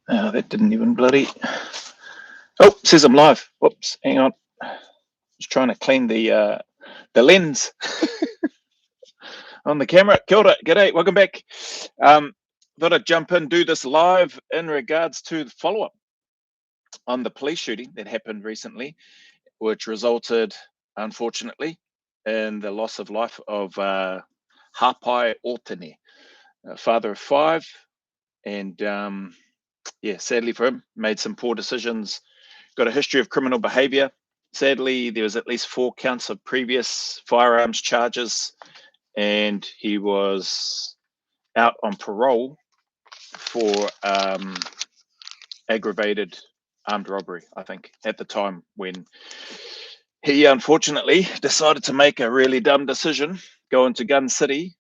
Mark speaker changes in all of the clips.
Speaker 1: That didn't even bloody. Oh, says I'm live. Whoops, hang on. Just trying to clean the lens on the camera. Kia ora, g'day, welcome back. Thought I'd jump in, do this live in regards to the follow-up on the police shooting that happened recently, which resulted, unfortunately, in the loss of life of Hapai Otene, father of 5, and yeah, sadly for him, made some poor decisions, got a history of criminal behavior. Sadly, there was at least 4 counts of previous firearms charges, and he was out on parole for aggravated armed robbery, I think, at the time, when he unfortunately decided to make a really dumb decision, go into Gun City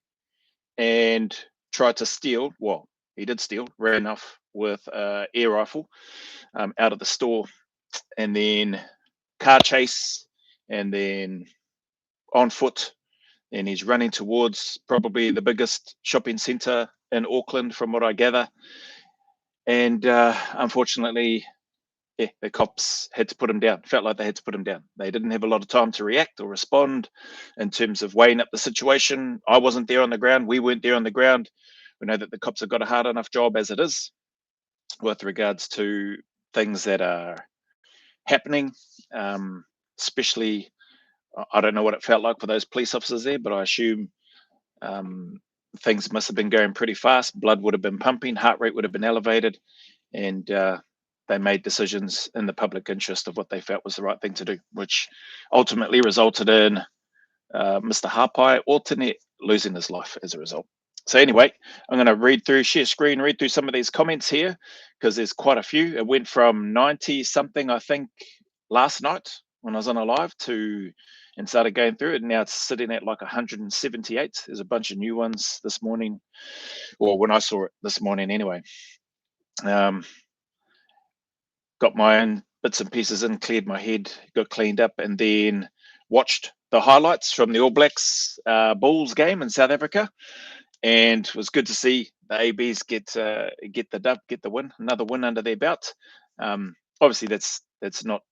Speaker 1: and try to steal. Well, he did steal, ran off with an air rifle out of the store, and then car chase, and then on foot, and he's running towards probably the biggest shopping centre in Auckland, from what I gather. And unfortunately, yeah, the cops had to put him down. Felt like they had to put him down. They didn't have a lot of time to react or respond in terms of weighing up the situation. I wasn't there on the ground. We weren't there on the ground. We know that the cops have got a hard enough job as it is with regards to things that are happening, especially, I don't know what it felt like for those police officers there, but I assume things must have been going pretty fast. Blood would have been pumping, heart rate would have been elevated, and they made decisions in the public interest of what they felt was the right thing to do, which ultimately resulted in Mr. Hapai Otene losing his life as a result. So anyway, I'm going to share screen, read through some of these comments here, because there's quite a few. It went from 90 something, I think, last night when I was on a live and started going through it, and now it's sitting at like 178. There's a bunch of new ones this morning, or when I saw it this morning anyway. Got my own bits and pieces in, cleared my head, got cleaned up, and then watched the highlights from the All Blacks Bulls game in South Africa, and it was good to see the ABs get the dub, get the win, another win under their belt. Obviously, that's not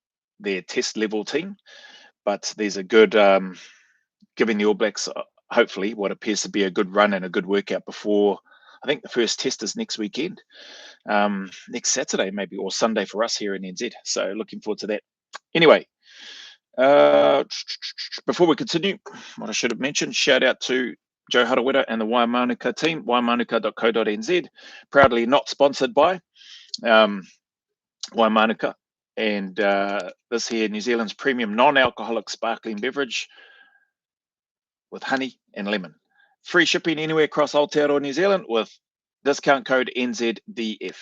Speaker 1: their test level team, but these are good, giving the All Blacks hopefully what appears to be a good run and a good workout before. I think the first test is next weekend, next Saturday maybe, or Sunday for us here in NZ. So looking forward to that. Anyway, before we continue, what I should have mentioned, shout out to Joe Harawira and the Waimanuka team, waimanuka.co.nz, proudly not sponsored by Waimanuka, and this here, New Zealand's premium non-alcoholic sparkling beverage with honey and lemon. Free shipping anywhere across Aotearoa, New Zealand, with discount code NZDF.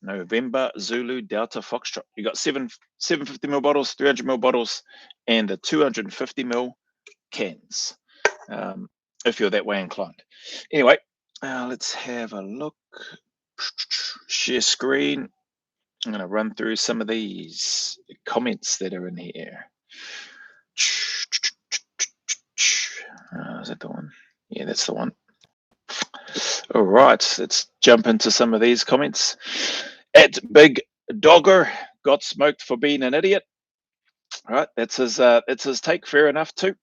Speaker 1: November Zulu Delta Foxtrot. You got 750ml bottles, 300ml bottles, and the 250ml cans, if you're that way inclined. Anyway, let's have a look. Share screen. I'm going to run through some of these comments that are in here. Is that the one? Yeah, that's the one. All right, let's jump into some of these comments. At Big Dogger got smoked for being an idiot. All right, that's his take. Fair enough too.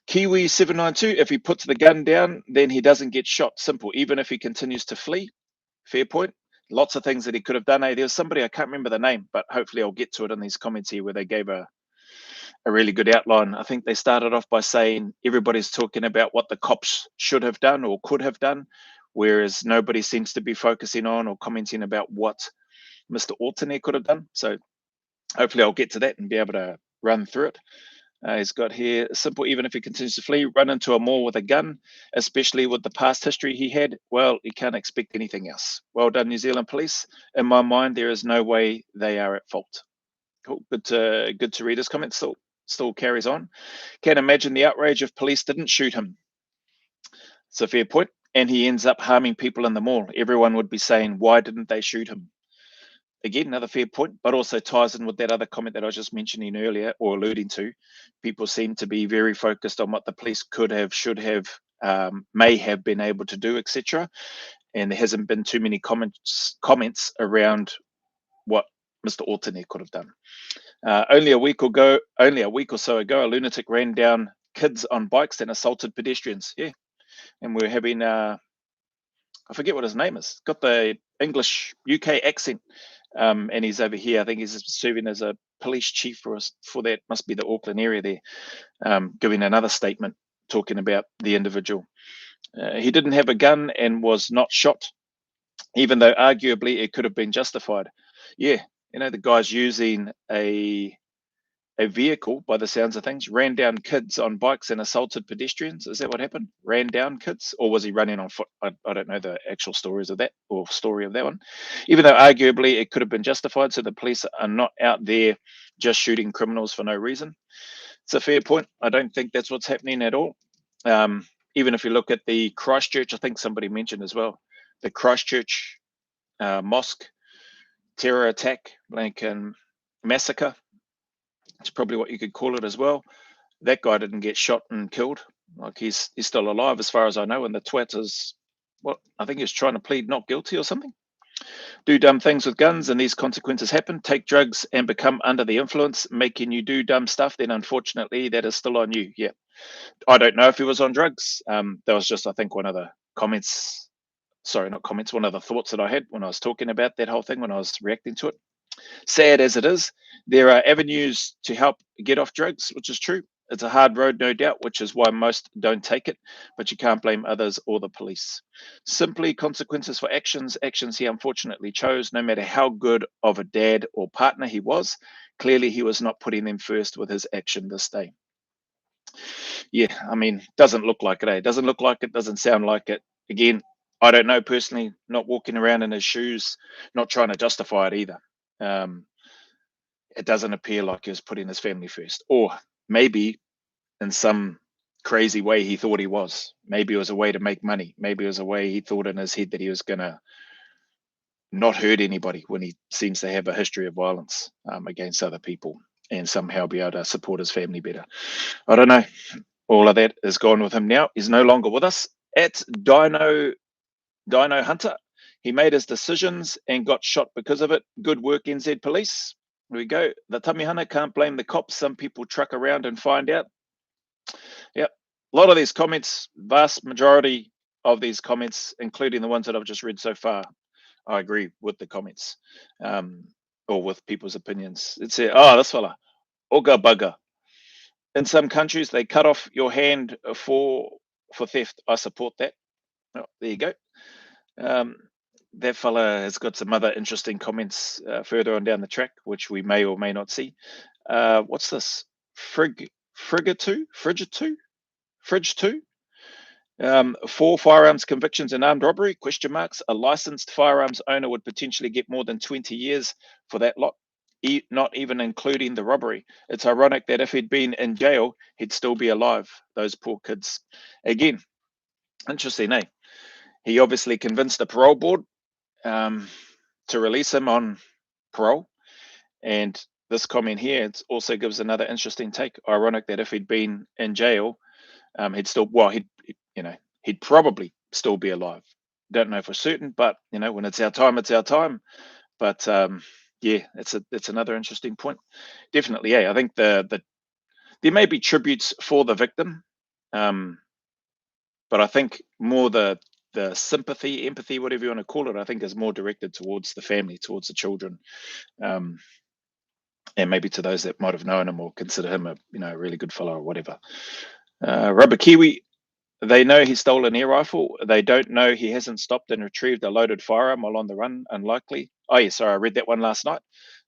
Speaker 1: Kiwi792, if he puts the gun down, then he doesn't get shot. Simple. Even if he continues to flee. Fair point. Lots of things that he could have done. There was somebody, I can't remember the name, but hopefully I'll get to it in these comments here, where they gave a really good outline. I think they started off by saying everybody's talking about what the cops should have done or could have done, whereas nobody seems to be focusing on or commenting about what Mr. Otene could have done. So hopefully I'll get to that and be able to run through it. He's got here, simple, even if he continues to flee, run into a mall with a gun, especially with the past history he had, well, he can't expect anything else. Well done, New Zealand Police. In my mind, there is no way they are at fault. Cool. Good to read his comments. Still carries on. Can't imagine the outrage if police didn't shoot him. It's a fair point. And he ends up harming people in the mall. Everyone would be saying, why didn't they shoot him? Again, another fair point, but also ties in with that other comment that I was just mentioning earlier, or alluding to. People seem to be very focused on what the police could have, should have, may have been able to do, etc. and there hasn't been too many comments around what Mr. Altony could have done. Only a week or so ago, a lunatic ran down kids on bikes and assaulted pedestrians. Yeah, and we're having I forget what his name is. Got the English UK accent, and he's over here. I think he's serving as a police chief for that. Must be the Auckland area there. Giving another statement talking about the individual. He didn't have a gun and was not shot, even though arguably it could have been justified. Yeah, the guy's using a vehicle, by the sounds of things, ran down kids on bikes and assaulted pedestrians. Is that what happened? Ran down kids, or was he running on foot? I don't know the actual story of that one. Even though arguably it could have been justified, so the police are not out there just shooting criminals for no reason. It's a fair point. I don't think that's what's happening at all. Even if you look at the Christchurch, I think somebody mentioned as well, the Christchurch mosque terror attack, Lincoln massacre. It's probably what you could call it as well. That guy didn't get shot and killed. Like he's still alive as far as I know. And the twat is, I think he's trying to plead not guilty or something. Do dumb things with guns and these consequences happen. Take drugs and become under the influence, making you do dumb stuff. Then unfortunately, that is still on you. Yeah. I don't know if he was on drugs. That was just, I think, one of the comments. Sorry, not comments. One of the thoughts that I had when I was talking about that whole thing, when I was reacting to it. Sad as it is, there are avenues to help get off drugs, which is true. It's a hard road, no doubt, which is why most don't take it, but you can't blame others or the police. Simply consequences for actions he unfortunately chose, no matter how good of a dad or partner he was. Clearly, he was not putting them first with his action this day. Yeah, I mean, doesn't look like it, eh? Doesn't look like it, doesn't sound like it. Again, I don't know personally, not walking around in his shoes, not trying to justify it either. It doesn't appear like he was putting his family first, or maybe in some crazy way he thought he was. Maybe it was a way to make money. Maybe it was a way he thought in his head that he was gonna not hurt anybody when he seems to have a history of violence against other people, and somehow be able to support his family better. I don't know. All of that is gone with him now. He's no longer with us. At Dino Hunter, he made his decisions and got shot because of it. Good work, NZ Police. Here we go. The Tamihana can't blame the cops. Some people truck around and find out. Yep. A lot of these comments, vast majority of these comments, including the ones that I've just read so far, I agree with the comments or with people's opinions. It's this fella, Oga Bugger. In some countries, they cut off your hand for theft. I support that. Oh, there you go. That fella has got some other interesting comments further on down the track, which we may or may not see. What's this? Fridge 2? 4 firearms convictions and armed robbery, question marks. A licensed firearms owner would potentially get more than 20 years for that lot, not even including the robbery. It's ironic that if he'd been in jail, he'd still be alive. Those poor kids. Again, interesting, eh? He obviously convinced the parole board to release him on parole. And this comment here, it also gives another interesting take. Ironic that if he'd been in jail, he'd probably still be alive. Don't know for certain, but when it's our time, it's our time. But yeah, it's another interesting point. Definitely, yeah. I think there may be tributes for the victim, but I think more the sympathy, empathy, whatever you want to call it, I think is more directed towards the family, towards the children, and maybe to those that might have known him or consider him a really good fellow or whatever. Rubber Kiwi, they know he stole an air rifle. They don't know he hasn't stopped and retrieved a loaded firearm while on the run. Unlikely. Oh, yeah, sorry, I read that one last night.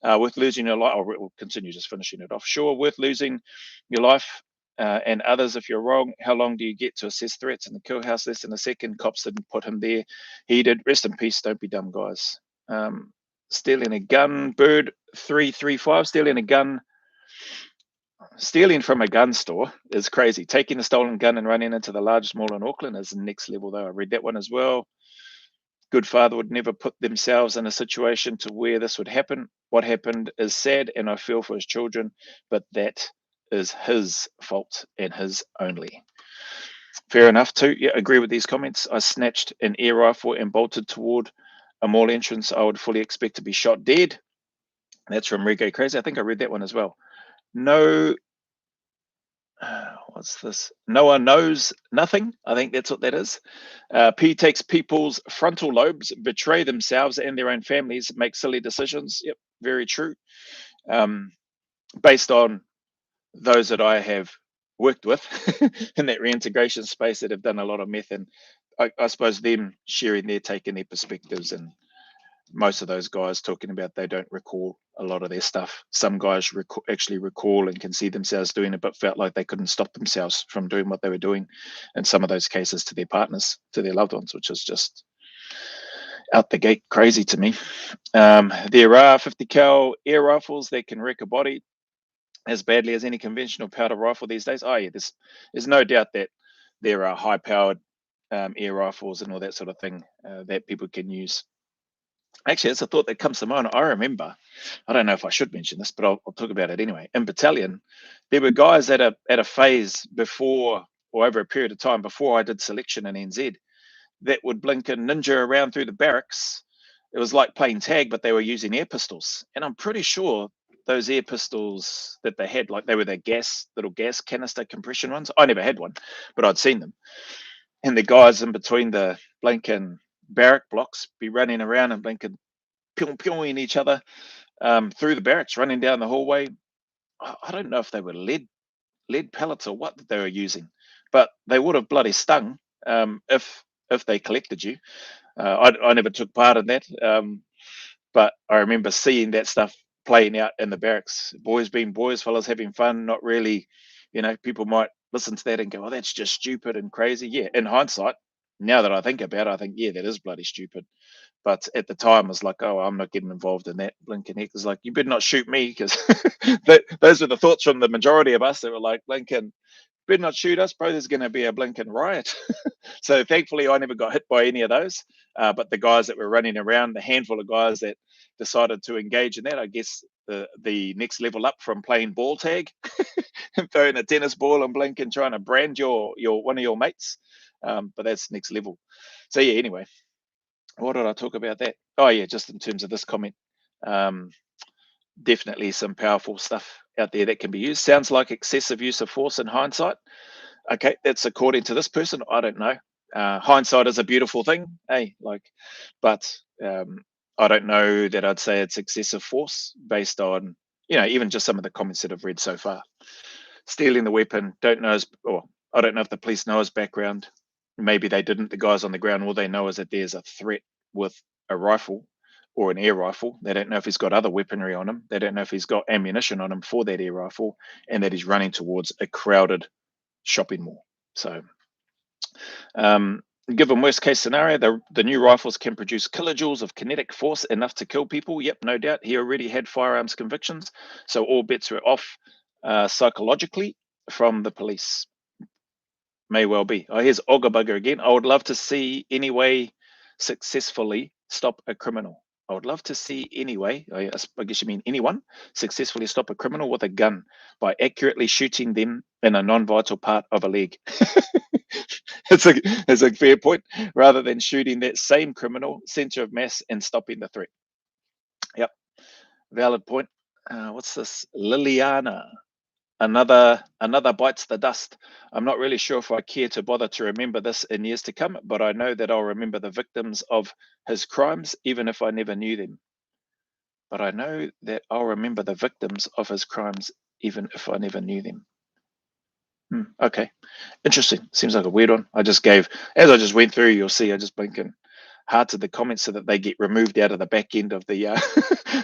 Speaker 1: Worth losing your life. We'll continue just finishing it off. Sure, worth losing your life and others if you're wrong. How long do you get to assess threats in the kill house? Less than a second. Cops didn't put him there. He did. Rest in peace. Don't be dumb, guys. Stealing a gun. Bird 335. Stealing from a gun store is crazy. Taking a stolen gun and running into the largest mall in Auckland is next level, though. I read that one as well. Good father would never put themselves in a situation to where this would happen. What happened is sad, and I feel for his children, but that is his fault and his only. Fair enough too. Yeah, agree with these comments. I snatched an air rifle and bolted toward a mall entrance. I would fully expect to be shot dead. That's from Reggae Crazy. I think I read that one as well. No, what's this? No one knows nothing. I think that's what that is. P takes people's frontal lobes, betray themselves and their own families, make silly decisions. Yep, very true. Um, based on those that I have worked with in that reintegration space that have done a lot of meth, and I suppose them sharing their take and their perspectives, and most of those guys talking about they don't recall a lot of their stuff. Some guys actually recall and can see themselves doing it, but felt like they couldn't stop themselves from doing what they were doing. In some of those cases, to their partners, to their loved ones, which is just out the gate crazy to me. There are 50 cal air rifles that can wreck a body as badly as any conventional powder rifle these days. Oh yeah, there's no doubt that there are high powered air rifles and all that sort of thing that people can use. Actually, it's a thought that comes to mind. I remember, I don't know if I should mention this, but I'll talk about it anyway. In battalion, there were guys at a phase before, or over a period of time before I did selection in NZ, that would blink and ninja around through the barracks. It was like playing tag, but they were using air pistols. And I'm pretty sure those air pistols that they had, like they were the little gas canister compression ones. I never had one, but I'd seen them. And the guys in between the blinking barrack blocks be running around and blinking, pew-pewing each other through the barracks, running down the hallway. I don't know if they were lead pellets or what that they were using, but they would have bloody stung if they collected you. I never took part in that, but I remember seeing that stuff playing out in the barracks. Boys being boys, fellas having fun, not really, people might listen to that and go, "Oh, that's just stupid and crazy." Yeah, in hindsight, now that I think about it, I think, yeah, that is bloody stupid. But at the time, I was like, "Oh, I'm not getting involved in that." Blinken Heck was like, "You better not shoot me," because those were the thoughts from the majority of us. They were like, "Blinken, better not shoot us, bro. There's going to be a blinking riot." So thankfully, I never got hit by any of those. But the guys that were running around, the handful of guys that decided to engage in that, I guess the next level up from playing ball tag and throwing a tennis ball and blinking, trying to brand your one of your mates. But that's next level. So yeah. Anyway, what did I talk about that? Oh yeah, just in terms of this comment. Um, Definitely some powerful stuff out there that can be used. Sounds like excessive use of force in hindsight. Okay, that's according to this person. I don't know. Hindsight is a beautiful thing, hey, but I don't know that I'd say it's excessive force based on, even just some of the comments that I've read so far. Stealing the weapon, don't know or I don't know if the police know his background. Maybe they didn't. The guys on the ground, all they know is that there's a threat with a rifle or an air rifle. They don't know if he's got other weaponry on him. They don't know if he's got ammunition on him for that air rifle, and that he's running towards a crowded shopping mall. So, given worst case scenario, the new rifles can produce kilojoules of kinetic force enough to kill people. Yep, no doubt. He already had firearms convictions, so all bets were off psychologically from the police. May well be. Oh, here's Ogabugger again. I would love to see any way successfully stop a criminal. I would love to see anyway, I guess you mean anyone, successfully stop a criminal with a gun by accurately shooting them in a non-vital part of a leg. It's a fair point. Rather than shooting that same criminal, center of mass, and stopping the threat. Yep, valid point. What's this? Liliana. Another bites the dust. I'm not really sure if I care to bother to remember this in years to come, but I know that I'll remember the victims of his crimes, even if I never knew them. But I know that I'll remember the victims of his crimes, even if I never knew them. Okay, interesting. Seems like a weird one. As I just went through, you'll see I just blinking hearted the comments so that they get removed out of the back end of the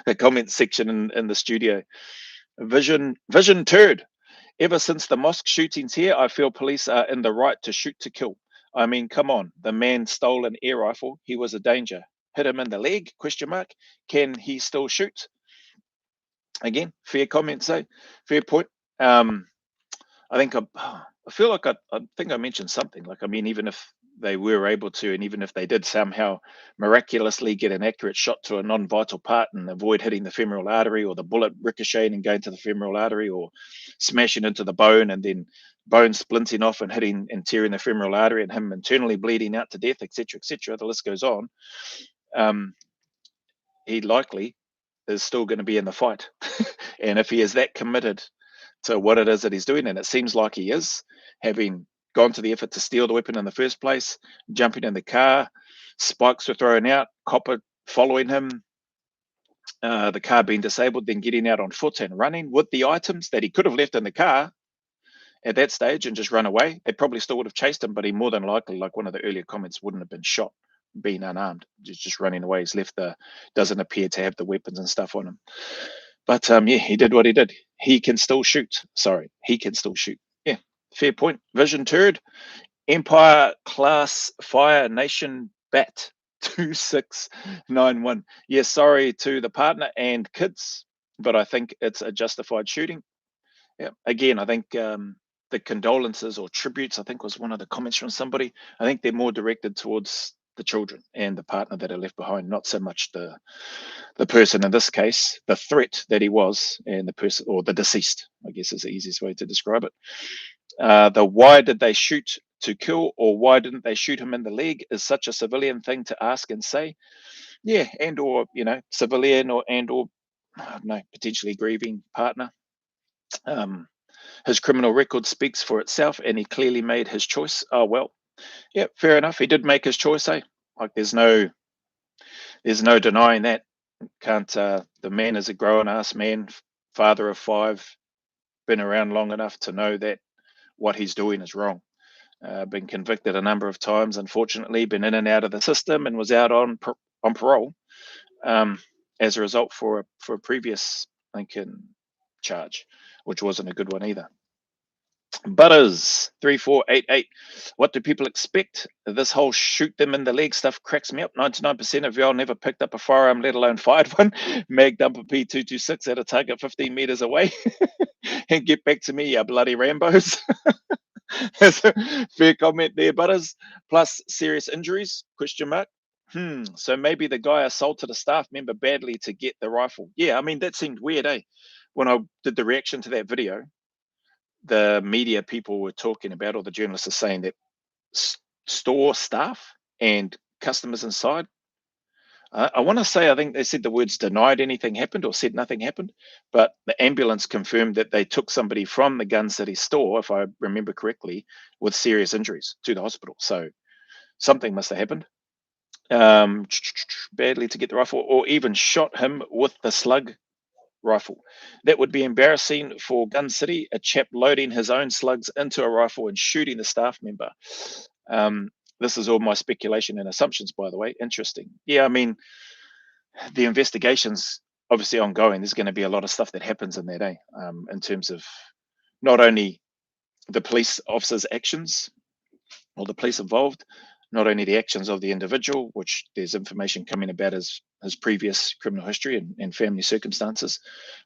Speaker 1: the comments section in the studio. Vision turd. Ever since the mosque shootings here, I feel police are in the right to shoot to kill. I mean, come on, the man stole an air rifle. He was a danger. Hit him in the leg? Question mark. Can he still shoot? Again, fair comment. So, fair point. I think I feel like I think I mentioned something. Like, I mean, even if they were able to, and even if they did somehow miraculously get an accurate shot to a non-vital part and avoid hitting the femoral artery, or the bullet ricocheting and going to the femoral artery, or smashing into the bone and then bone splinting off and hitting and tearing the femoral artery and him internally bleeding out to death, etc., etc. The list goes on. He likely is still going to be in the fight. And if he is that committed to what it is that he's doing, and it seems like he is, having gone to the effort to steal the weapon in the first place, jumping in the car, spikes were thrown out, copper following him, the car being disabled, then getting out on foot and running with the items that he could have left in the car at that stage and just run away. They probably still would have chased him, but he more than likely, like one of the earlier comments, wouldn't have been shot being unarmed, just running away. He's left doesn't appear to have the weapons and stuff on him. But yeah, he did what he did. He can still shoot. Sorry, he can still shoot. Yeah, fair point. Vision turd. Empire class fire nation bat 2691. Yes, sorry to the partner and kids, but I think it's a justified shooting. Yeah, again, I think the condolences or tributes, I think was one of the comments from somebody. I think they're more directed towards the children and the partner that are left behind, not so much the person in this case, the threat that he was, and the person, or the deceased, I guess is the easiest way to describe it. The why did they shoot to kill, or why didn't they shoot him in the leg, is such a civilian thing to ask and say. Yeah, and or civilian or I don't know, potentially grieving partner. His criminal record speaks for itself, and he clearly made his choice. Oh well, yeah, fair enough. He did make his choice, eh? Like there's no denying that. Can't the man is a grown ass man, father of 5, been around long enough to know that what he's doing is wrong. Been convicted a number of times, unfortunately, been in and out of the system, and was out on parole as a result for a previous Lincoln charge, which wasn't a good one either. Butters 3488. What do people expect? This whole shoot them in the leg stuff cracks me up. 99% of y'all never picked up a firearm, let alone fired one. Mag dump a P226 at a target 15 meters away and get back to me, you bloody Rambos. That's a fair comment there, Butters. Plus serious injuries? Question mark. So maybe the guy assaulted a staff member badly to get the rifle. Yeah, I mean that seemed weird, eh? When I did the reaction to that video, the media people were talking about, or the journalists are saying that store staff and customers inside, I want to say, I think they said the words denied anything happened or said nothing happened, but the ambulance confirmed that they took somebody from the Gun City store, if I remember correctly, with serious injuries to the hospital. So something must have happened badly to get the rifle, or even shot him with the slug rifle. That would be embarrassing for Gun City, a chap loading his own slugs into a rifle and shooting the staff member. This is all my speculation and assumptions, by the way. Interesting. Yeah, I mean, the investigation's obviously ongoing. There's going to be a lot of stuff that happens in that, in terms of not only the police officers' actions or the police involved, not only the actions of the individual, which there's information coming about his previous criminal history and family circumstances,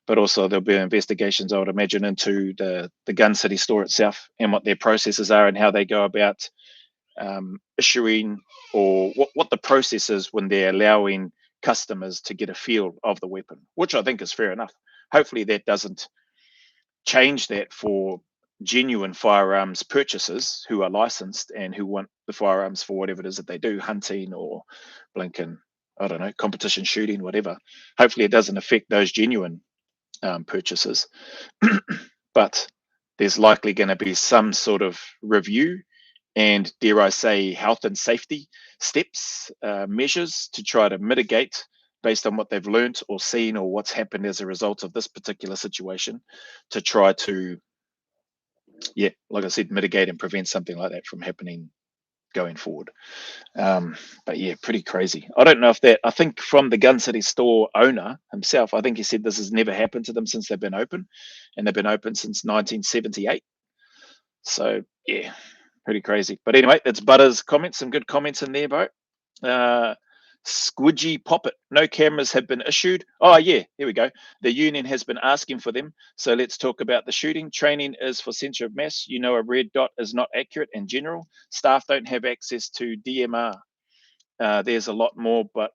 Speaker 1: but also there'll be investigations, I would imagine, into the Gun City store itself and what their processes are and how they go about issuing, or what the process is when they're allowing customers to get a feel of the weapon, which I think is fair enough. Hopefully that doesn't change that for genuine firearms purchasers who are licensed and who want the firearms for whatever it is that they do, hunting or blinking, I don't know, competition shooting, whatever. Hopefully it doesn't affect those genuine purchasers. But there's likely going to be some sort of review and, dare I say, health and safety steps, measures to try to mitigate based on what they've learned or seen or what's happened as a result of this particular situation, to try to, yeah, like I said, mitigate and prevent something like that from happening going forward. But yeah, pretty crazy. I don't know if that, I think from the Gun City store owner himself, I think he said this has never happened to them since they've been open, and they've been open since 1978. So yeah, pretty crazy. But anyway, that's Butters' comments. Some good comments in there, Bo. Squidgy Poppet. No cameras have been issued. Oh yeah, here we go. The union has been asking for them. So let's talk about the shooting. Training is for center of mass. You know, a red dot is not accurate in general. Staff don't have access to DMR. There's a lot more, but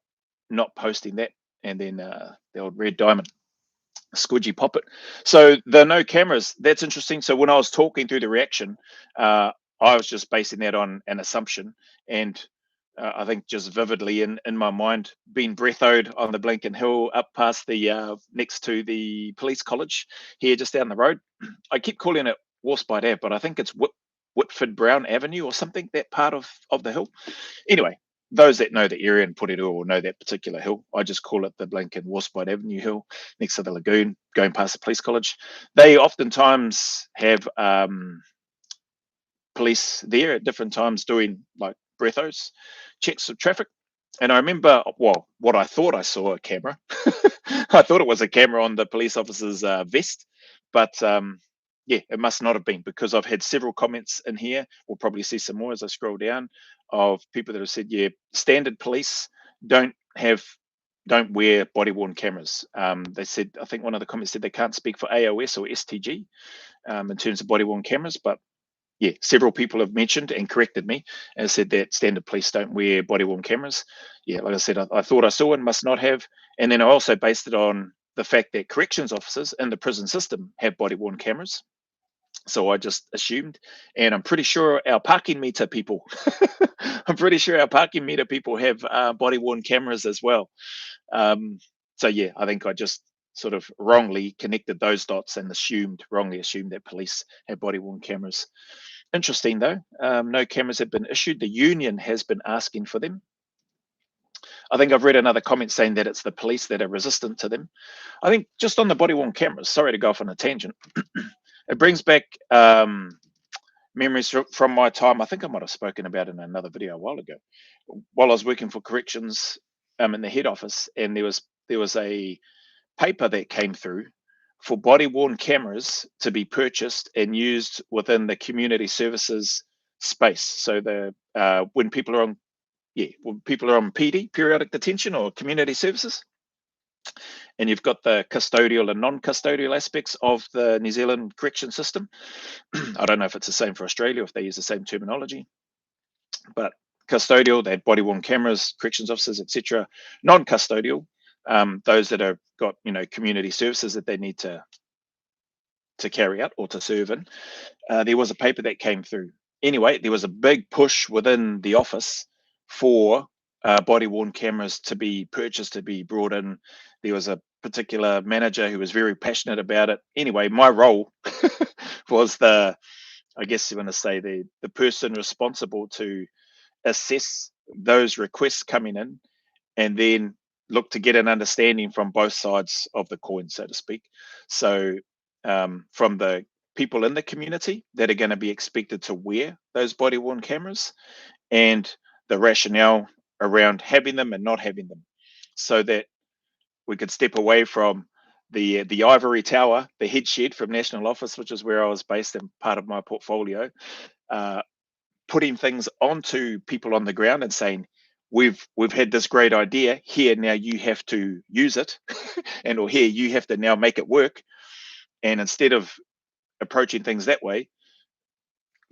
Speaker 1: not posting that. And then the old red diamond. Squidgy Poppet. So the no cameras, that's interesting. So when I was talking through the reaction, I was just basing that on an assumption. And I think just vividly in my mind, being breathoed on the Blinken Hill up past the next to the police college here just down the road. I keep calling it Warspite Ave, but I think it's Whitford Brown Avenue or something, that part of the hill. Anyway, those that know the area in Porirua will know that particular hill. I just call it the Blinken Warspite Avenue Hill next to the lagoon going past the police college. They oftentimes have police there at different times doing like breathos, checks of traffic. And I remember, well, what I thought I saw a camera. I thought it was a camera on the police officer's vest, but yeah, it must not have been, because I've had several comments in here. We'll probably see some more as I scroll down, of people that have said, yeah, standard police don't have don't wear body worn cameras. They said, I think one of the comments said they can't speak for AOS or STG in terms of body worn cameras, but yeah, several people have mentioned and corrected me and said that standard police don't wear body worn cameras. Yeah, like I said, I thought I saw and must not have. And then I also based it on the fact that corrections officers in the prison system have body worn cameras. So I just assumed, and I'm pretty sure our parking meter people, I'm pretty sure our parking meter people have body worn cameras as well. So yeah, I think I just sort of wrongly connected those dots and wrongly assumed that police have body worn cameras. Interesting though, no cameras have been issued. The union has been asking for them. I think I've read another comment saying that it's the police that are resistant to them. I think just on the body worn cameras, sorry to go off on a tangent, it brings back memories from my time. I think I might have spoken about it in another video a while ago, while I was working for corrections in the head office, and there was a paper that came through for body worn cameras to be purchased and used within the community services space. So the when people are on when people are on PD, periodic detention, or community services, and you've got the custodial and non-custodial aspects of the New Zealand correction system. I don't know if it's the same for Australia, if they use the same terminology, but custodial, they had body worn cameras, corrections officers, etc. Non-custodial, those that have got community services that they need to carry out or to serve in. There was a paper that came through. Anyway, there was a big push within the office for body worn cameras to be purchased, to be brought in. There was a particular manager who was very passionate about it. Anyway, my role was I guess you want to say the person responsible to assess those requests coming in, and then look to get an understanding from both sides of the coin, so to speak. So from the people in the community that are going to be expected to wear those body worn cameras, and the rationale around having them and not having them, so that we could step away from the ivory tower, the head shed from National Office, which is where I was based and part of my portfolio, putting things onto people on the ground and saying, we've had this great idea here, now you have to use it, and or here you have to now make it work. And instead of approaching things that way,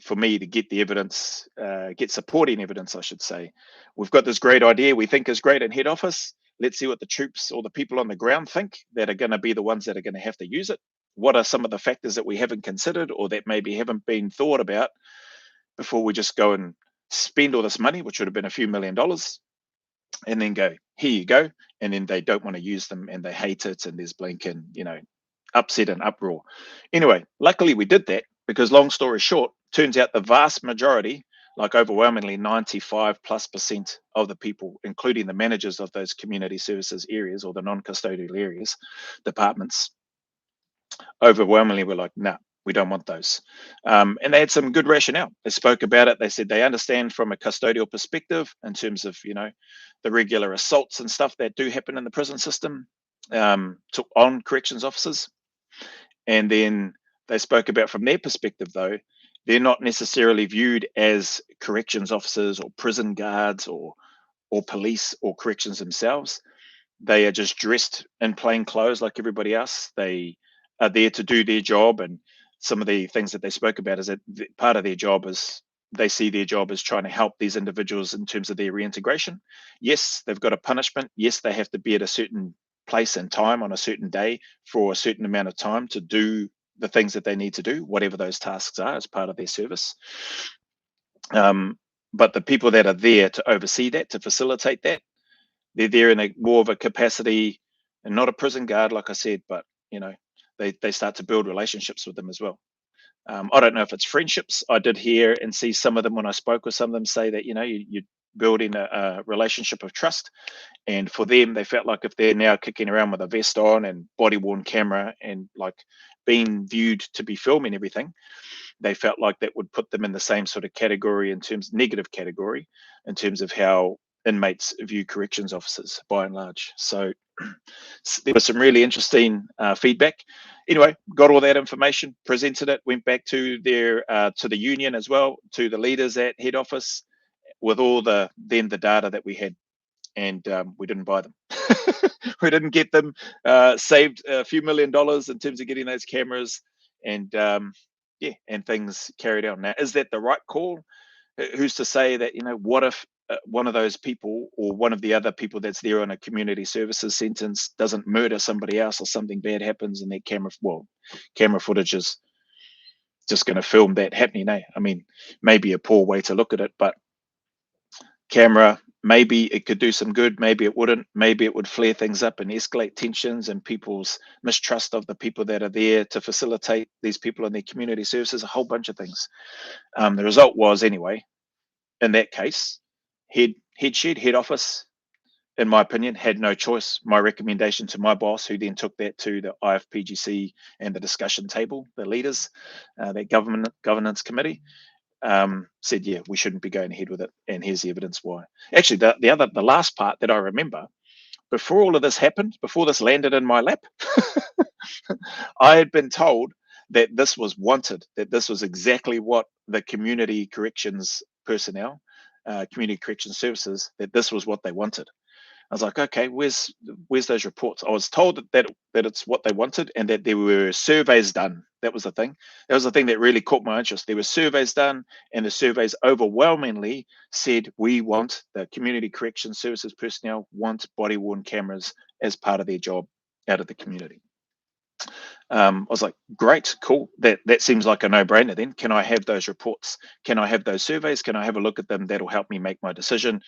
Speaker 1: for me to get the evidence, get supporting evidence, I should say, we've got this great idea we think is great in head office. Let's see what the troops or the people on the ground think that are going to be the ones that are going to have to use it. What are some of the factors that we haven't considered, or that maybe haven't been thought about, before we just go and spend all this money, which would have been a few $1,000,000, and then go, here you go. And then they don't want to use them and they hate it. And there's blinking, upset and uproar. Anyway, luckily we did that, because long story short, turns out the vast majority, like overwhelmingly 95+% of the people, including the managers of those community services areas or the non-custodial areas, departments, overwhelmingly were like, no, we don't want those. And they had some good rationale. They spoke about it. They said they understand from a custodial perspective in terms of, the regular assaults and stuff that do happen in the prison system, on corrections officers. And then they spoke about from their perspective, though, they're not necessarily viewed as corrections officers or prison guards or police or corrections themselves. They are just dressed in plain clothes like everybody else. They are there to do their job. And some of the things that they spoke about is that part of their job is, they see their job as trying to help these individuals in terms of their reintegration. Yes, they've got a punishment. Yes, they have to be at a certain place and time on a certain day for a certain amount of time to do the things that they need to do, whatever those tasks are as part of their service. But the people that are there to oversee that, to facilitate that, they're there in a more of a capacity, and not a prison guard, like I said, but they start to build relationships with them as well. I don't know if it's friendships. I did hear and see some of them when I spoke with some of them say that you're building a relationship of trust, and for them, they felt like if they're now kicking around with a vest on and body worn camera and like being viewed to be filming everything, they felt like that would put them in the same sort of category, in terms negative category, in terms of how inmates view corrections officers by and large. So there was some really interesting feedback. Anyway, got all that information, presented it, went back to to the union as well, to the leaders at head office, with all the data that we had, and we didn't buy them. We didn't get them. Saved a few $1 million in terms of getting those cameras, and and things carried on. Now, is that the right call? Who's to say that, what if one of those people, or one of the other people that's there on a community services sentence, doesn't murder somebody else, or something bad happens and their camera footage is just going to film that happening, eh? I mean, maybe a poor way to look at it, but camera, maybe it could do some good, maybe it wouldn't. Maybe it would flare things up and escalate tensions and people's mistrust of the people that are there to facilitate these people in their community services, a whole bunch of things. The result was, anyway, in that case, head office, in my opinion, had no choice. My recommendation to my boss, who then took that to the IFPGC and the discussion table, the leaders, that governance committee, said, yeah, we shouldn't be going ahead with it, and here's the evidence why. Actually, the last part that I remember, before all of this happened, before this landed in my lap, I had been told that this was wanted, that this was exactly what the community corrections personnel, community correction services, that this was what they wanted. I was like, okay, where's those reports? I was told that it's what they wanted, and that there were surveys done. That was the thing. That was the thing that really caught my interest. There were surveys done, and the surveys overwhelmingly said, we want, the community correction services personnel want body worn cameras as part of their job out of the community. I was like, great, cool. That seems like a no-brainer then. Can I have those reports? Can I have those surveys? Can I have a look at them? That'll help me make my decision.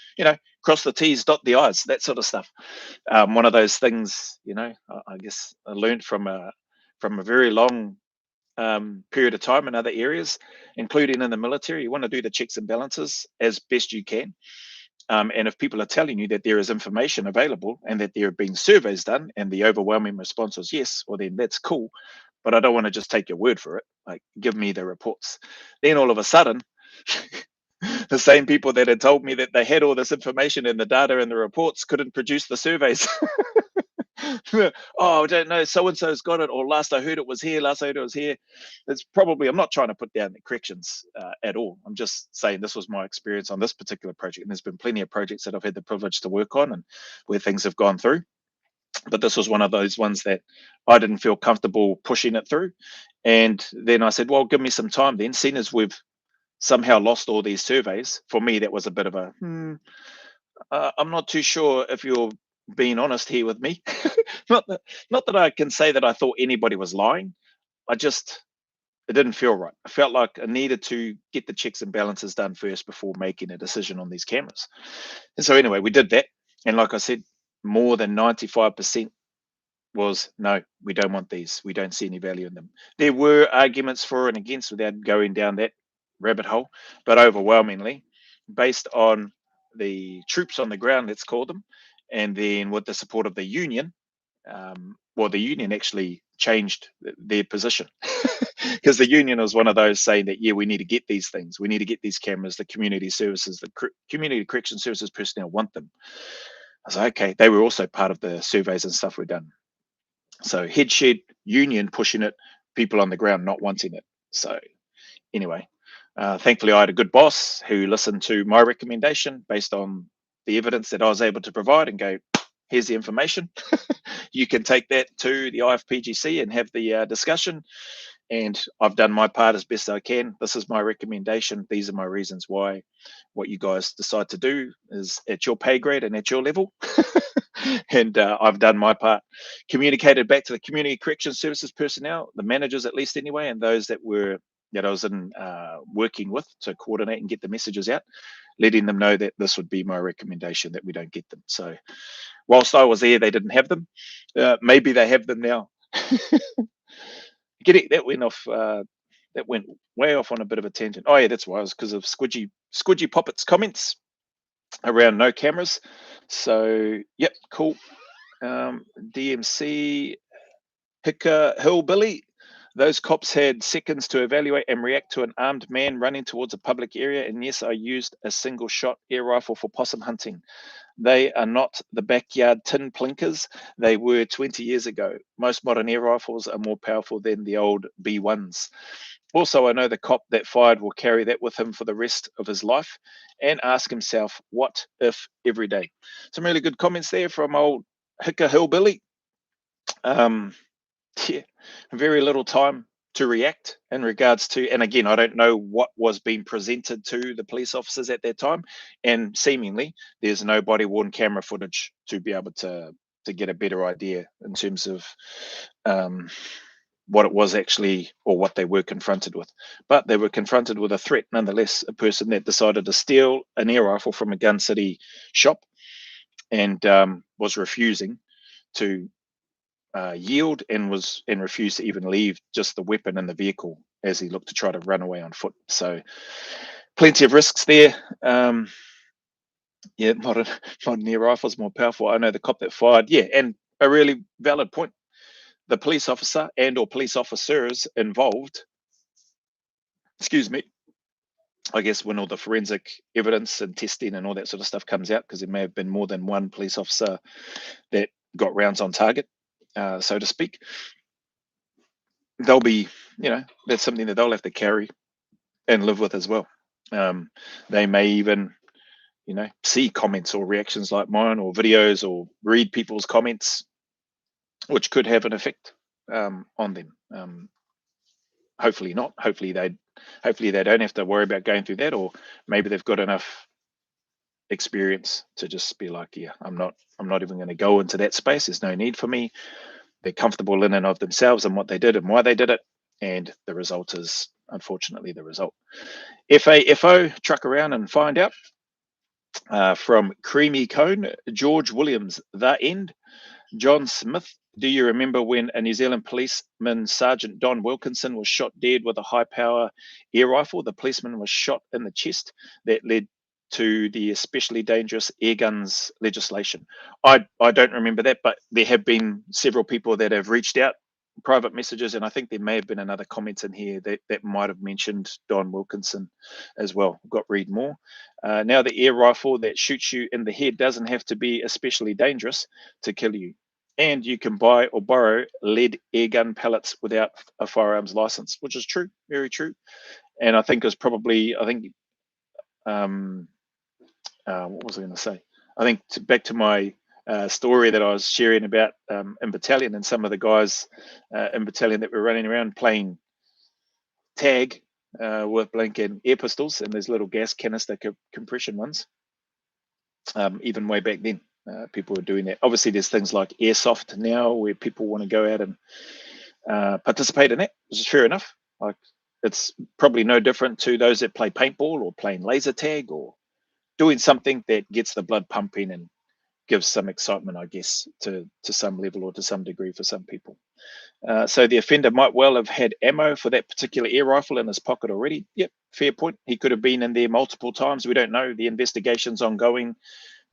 Speaker 1: Cross the T's, dot the I's, that sort of stuff. One of those things, I guess I learned from a very long period of time in other areas, including in the military. You want to do the checks and balances as best you can. And if people are telling you that there is information available and that there have been surveys done, and the overwhelming response was yes, well, then that's cool. But I don't want to just take your word for it. Like, give me the reports. Then all of a sudden, the same people that had told me that they had all this information and the data and the reports couldn't produce the surveys. Oh, I don't know, so and so's got it, or last I heard it was here. It's probably, I'm not trying to put down the corrections at all. I'm just saying this was my experience on this particular project, and there's been plenty of projects that I've had the privilege to work on and where things have gone through, but this was one of those ones that I didn't feel comfortable pushing it through. And then I said, well, give me some time then, seeing as we've somehow lost all these surveys. For me, that was a bit of a I'm not too sure if you're being honest here with me. not that I can say that I thought anybody was lying. It didn't feel right. I felt like I needed to get the checks and balances done first before making a decision on these cameras. And so anyway, we did that. And like I said, more than 95% was, no, we don't want these. We don't see any value in them. There were arguments for and against without going down that rabbit hole, but overwhelmingly, based on the troops on the ground, let's call them, and then with the support of the union, the union actually changed their position, because the union was one of those saying that, yeah, we need to get these things. We need to get these cameras. The community services, the community correction services personnel want them. I was like, okay, they were also part of the surveys and stuff we've done. So headshed, union pushing it, people on the ground not wanting it. So anyway, thankfully I had a good boss who listened to my recommendation based on the evidence that I was able to provide, and go, here's the information. You can take that to the IFPGC and have the discussion. And I've done my part as best I can. This is my recommendation. These are my reasons why. What you guys decide to do is at your pay grade and at your level. And I've done my part, communicated back to the community correction services personnel, the managers at least anyway, and those that I was in working with to coordinate and get the messages out, letting them know that this would be my recommendation, that we don't get them. So whilst I was there, they didn't have them. Maybe they have them now. That went off. That went way off on a bit of a tangent. Oh yeah, that's why. It was because of Squidgy Poppet's comments around no cameras. So yep, cool. DMC Hicka Hillbilly. Those cops had seconds to evaluate and react to an armed man running towards a public area. And yes, I used a single shot air rifle for possum hunting. They are not the backyard tin plinkers they were 20 years ago. Most modern air rifles are more powerful than the old B1s. Also, I know the cop that fired will carry that with him for the rest of his life and ask himself, what if every day? Some really good comments there from old Hicka Hillbilly. Yeah, very little time to react in regards to, and again, I don't know what was being presented to the police officers at that time, and seemingly there's no body worn camera footage to be able to get a better idea in terms of what it was actually, or what they were confronted with. But they were confronted with a threat nonetheless, a person that decided to steal an air rifle from a Gun City shop and was refusing to yield and refused to even leave just the weapon in the vehicle as he looked to try to run away on foot. So plenty of risks there. Yeah, modern air rifles more powerful. I know the cop that fired. Yeah, and a really valid point. The police officer and or police officers involved, excuse me, I guess when all the forensic evidence and testing and all that sort of stuff comes out, because there may have been more than one police officer that got rounds on target, so to speak, they'll be, that's something that they'll have to carry and live with as well. They may even, see comments or reactions like mine or videos or read people's comments, which could have an effect on them. Hopefully not. Hopefully they don't have to worry about going through that, or maybe they've got enough experience to just be like, yeah, I'm not even going to go into that space. There's no need for me. They're comfortable in and of themselves and what they did and why they did it, and the result is unfortunately the result. FAFO, truck around and find out. From Creamy Cone, George Williams, the end. John Smith, do you remember when a New Zealand policeman, Sergeant Don Wilkinson, was shot dead with a high power air rifle? The policeman was shot in the chest. That led to the especially dangerous air guns legislation. I don't remember that, but there have been several people that have reached out, private messages, and I think there may have been another comment in here that might have mentioned Don Wilkinson as well. Got read more. Now the air rifle that shoots you in the head doesn't have to be especially dangerous to kill you. And you can buy or borrow lead air gun pellets without a firearms license, which is true, very true. And I think it's probably, what was I going to say? I think back to my story that I was sharing about in battalion, and some of the guys in battalion that were running around playing tag with blank and air pistols and those little gas canister compression ones. Even way back then, people were doing that. Obviously, there's things like airsoft now where people want to go out and participate in that, which is fair enough. Like, it's probably no different to those that play paintball or playing laser tag or doing something that gets the blood pumping and gives some excitement, I guess, to some level or to some degree for some people. So the offender might well have had ammo for that particular air rifle in his pocket already. Yep, fair point. He could have been in there multiple times. We don't know. The investigation's ongoing.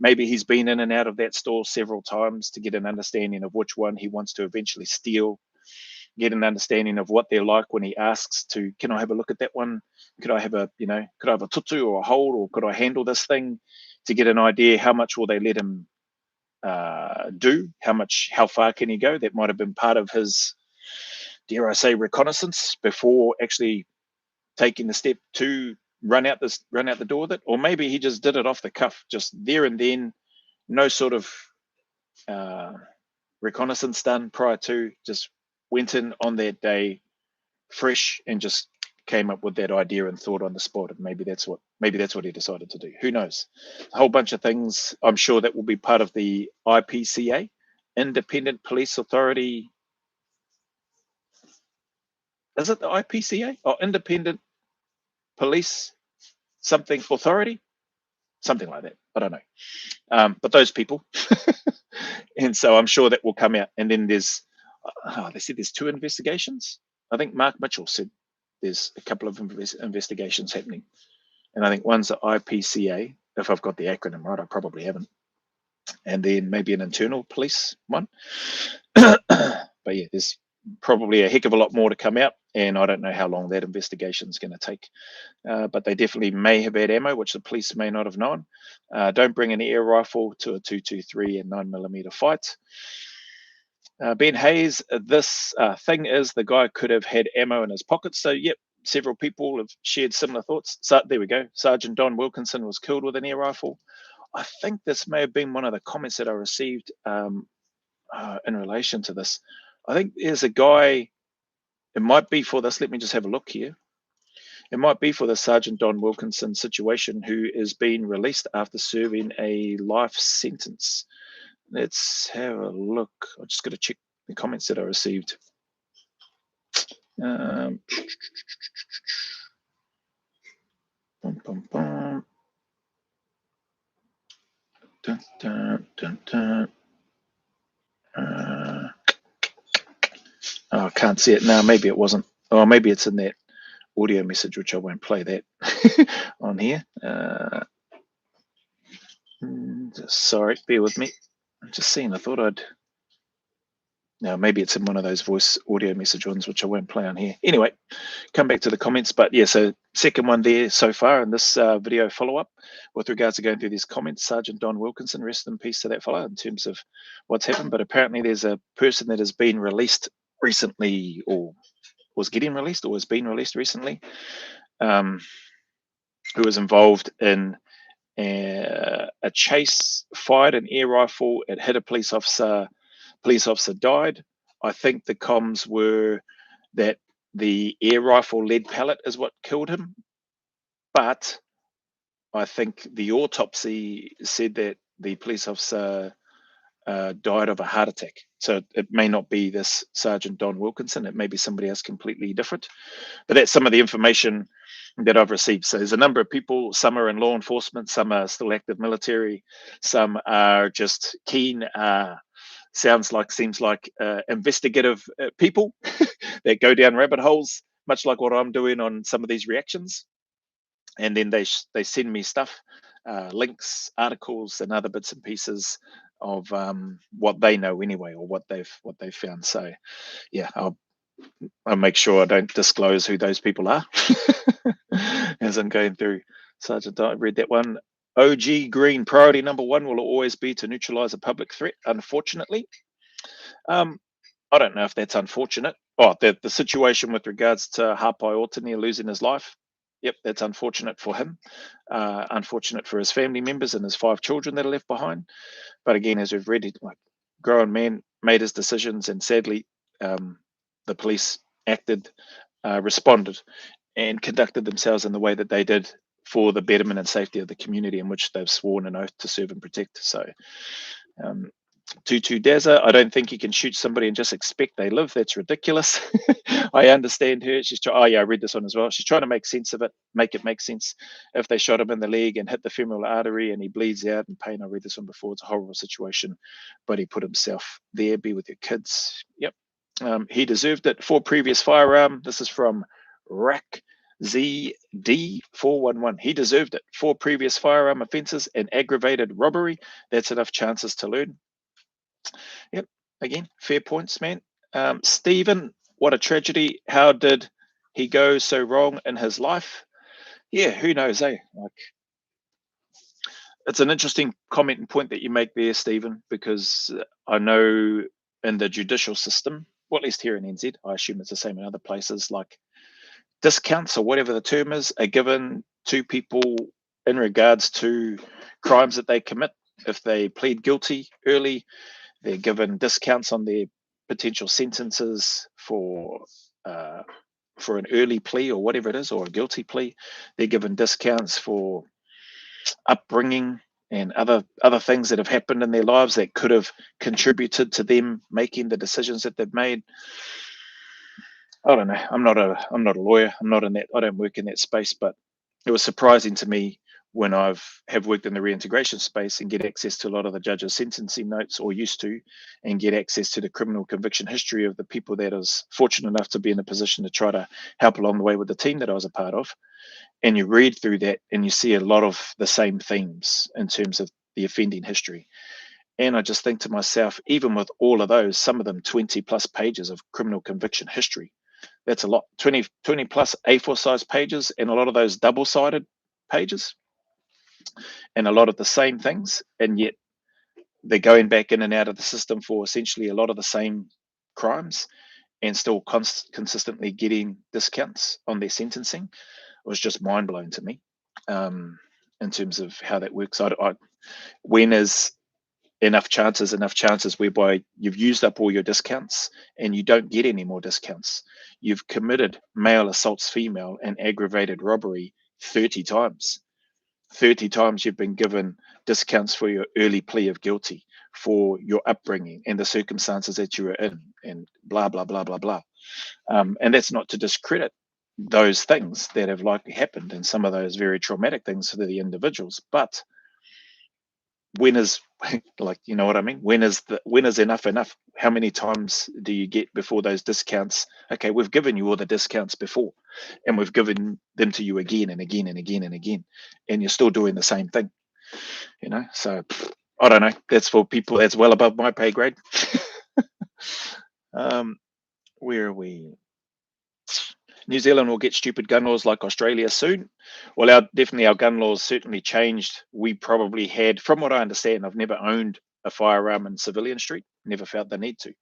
Speaker 1: Maybe he's been in and out of that store several times to get an understanding of which one he wants to eventually steal, get an understanding of what they're like when he asks to, can I have a look at that one? Could I have a tutu or a hold, or could I handle this thing, to get an idea how much will they let him do, how far can he go. That might have been part of his, dare I say, reconnaissance before actually taking the step to run out the door with it. Or maybe he just did it off the cuff, just there and then, no sort of reconnaissance done prior to, just went in on that day fresh and just came up with that idea and thought on the spot, and maybe that's what he decided to do. Who knows? A whole bunch of things. I'm sure that will be part of the IPCA, Independent Police Authority. Is it the IPCA or Independent Police something authority? Something like that. I don't know. But those people, and so I'm sure that will come out. And then there's, they said there's 2 investigations. I think Mark Mitchell said there's a couple of investigations happening, and I think one's the IPCA. If I've got the acronym right, I probably haven't. And then maybe an internal police one. But yeah, there's probably a heck of a lot more to come out, and I don't know how long that investigation is going to take. But they definitely may have had ammo, which the police may not have known. Don't bring an air rifle to a 223 and 9mm fight. Ben Hayes, this thing is the guy could have had ammo in his pocket. So, yep, several people have shared similar thoughts. So there we go. Sergeant Don Wilkinson was killed with an air rifle. I think this may have been one of the comments that I received in relation to this. I think there's a guy, it might be for this, let me just have a look here. It might be for the Sergeant Don Wilkinson situation, who is being released after serving a life sentence. Let's have a look. I just got to check the comments that I received. Bum, bum, bum. Dun, dun, dun, dun. Oh, I can't see it now. Maybe it wasn't. Oh, maybe it's in that audio message, which I won't play that on here. Sorry, bear with me. I'm just seeing. I thought I'd. No, maybe it's in one of those voice audio message ones, which I won't play on here. Anyway, come back to the comments. But yeah, so second one there so far in this video follow-up with regards to going through these comments. Sergeant Don Wilkinson, rest in peace to that fellow in terms of what's happened. But apparently there's a person that has been released recently, or was getting released, or has been released recently, who was involved in a chase, fired an air rifle, it hit a police officer. Police officer died. I think the comms were that the air rifle lead pellet is what killed him, but I think the autopsy said that the police officer died of a heart attack. So it may not be this Sergeant Don Wilkinson. It may be somebody else completely different. But that's some of the information that I've received. So there's a number of people. Some are in law enforcement. Some are still active military. Some are just keen. Seems like investigative people that go down rabbit holes, much like what I'm doing on some of these reactions. And then they send me stuff, links, articles, and other bits and pieces of what they know anyway, or what they've found. So yeah, I'll make sure I don't disclose who those people are as I'm going through. Sergeant, I read that one. OG Green, priority number 1 will always be to neutralize a public threat, unfortunately. I don't know if that's unfortunate. Oh, the situation with regards to Hapai Otani losing his life. Yep, that's unfortunate for him. Unfortunate for his family members and his 5 children that are left behind. But again, as we've read, like, grown man made his decisions, and sadly, the police acted, responded, and conducted themselves in the way that they did for the betterment and safety of the community in which they've sworn an oath to serve and protect. So, Tutu Daza, I don't think you can shoot somebody and just expect they live. That's ridiculous. I understand her. She's trying. Oh yeah, I read this one as well. She's trying to make sense of it, make it make sense. If they shot him in the leg and hit the femoral artery and he bleeds out in pain, I read this one before. It's a horrible situation, but he put himself there. Be with your kids. Yep. He deserved it. 4 previous firearm. This is from Rack ZD411. He deserved it. 4 previous firearm offences and aggravated robbery. That's enough chances to learn. Yep. Again, fair points, man. Stephen, what a tragedy. How did he go so wrong in his life? Yeah, who knows, eh? Like, it's an interesting comment and point that you make there, Stephen, because I know in the judicial system, well, at least here in NZ, I assume it's the same in other places, like discounts or whatever the term is, are given to people in regards to crimes that they commit. If they plead guilty early, they're given discounts on their potential sentences for for an early plea or whatever it is, or a guilty plea. They're given discounts for upbringing and other things that have happened in their lives that could have contributed to them making the decisions that they've made. I don't know. I'm not a lawyer. I'm not in that. I don't work in that space. But it was surprising to me when have worked in the reintegration space and get access to a lot of the judge's sentencing notes, or used to, and get access to the criminal conviction history of the people that I was fortunate enough to be in a position to try to help along the way with the team that I was a part of. And you read through that and you see a lot of the same themes in terms of the offending history. And I just think to myself, even with all of those, some of them 20 plus pages of criminal conviction history, that's a lot. 20 plus A4 size pages, and a lot of those double-sided pages, and a lot of the same things, and yet they're going back in and out of the system for essentially a lot of the same crimes, and still consistently getting discounts on their sentencing. It was just mind-blowing to me, in terms of how that works. When is enough chances whereby you've used up all your discounts and you don't get any more discounts? You've committed male assaults female and aggravated robbery 30 times. 30 times you've been given discounts for your early plea of guilty, for your upbringing and the circumstances that you were in, and blah, blah, blah, blah, blah. And that's not to discredit those things that have likely happened, and some of those very traumatic things for the individuals. But when is like, you know what I mean? When is enough enough? How many times do you get before those discounts? Okay, we've given you all the discounts before, and we've given them to you again and again and again and again, and you're still doing the same thing. So I don't know. That's for people that's well above my pay grade. Where are we? New Zealand will get stupid gun laws like Australia soon. Well, definitely our gun laws certainly changed. We probably had, from what I understand, I've never owned a firearm in Civilian Street, never felt the need to.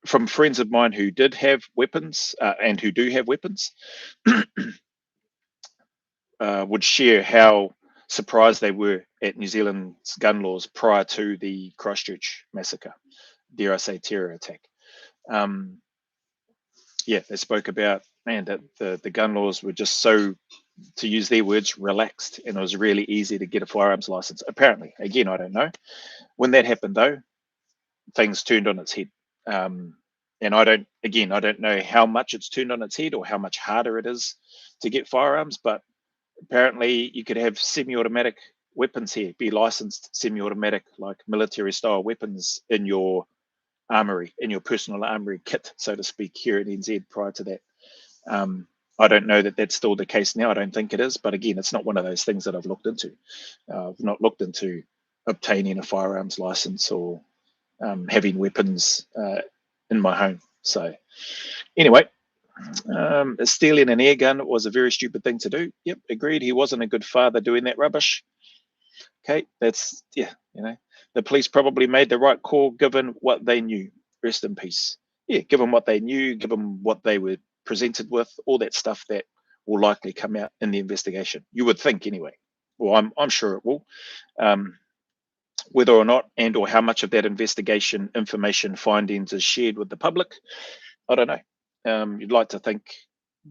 Speaker 1: From friends of mine who did have weapons, and who do have weapons, would share how surprised they were at New Zealand's gun laws prior to the Christchurch massacre, dare I say terror attack. They spoke about, man, that the gun laws were just so, to use their words, relaxed, and it was really easy to get a firearms license. Apparently, again, I don't know. When that happened, though, things turned on its head. And I don't know how much it's turned on its head or how much harder it is to get firearms, but apparently you could have semi-automatic weapons here, be licensed semi-automatic, like military-style weapons in your armory, in your personal armory kit, so to speak, here at NZ prior to that. I don't know that that's still the case now. I don't think it is, but again, it's not one of those things that I've looked into. I've not looked into obtaining a firearms license or having weapons in my home. So anyway, stealing an air gun was a very stupid thing to do. Yep, agreed. He wasn't a good father doing that rubbish. Okay, that's, the police probably made the right call given what they knew. Rest in peace. Yeah, given what they knew, given what they were presented with, all that stuff that will likely come out in the investigation. You would think anyway. Well, I'm sure it will. Whether or not, and or how much of that investigation information findings is shared with the public, I don't know. You'd like to think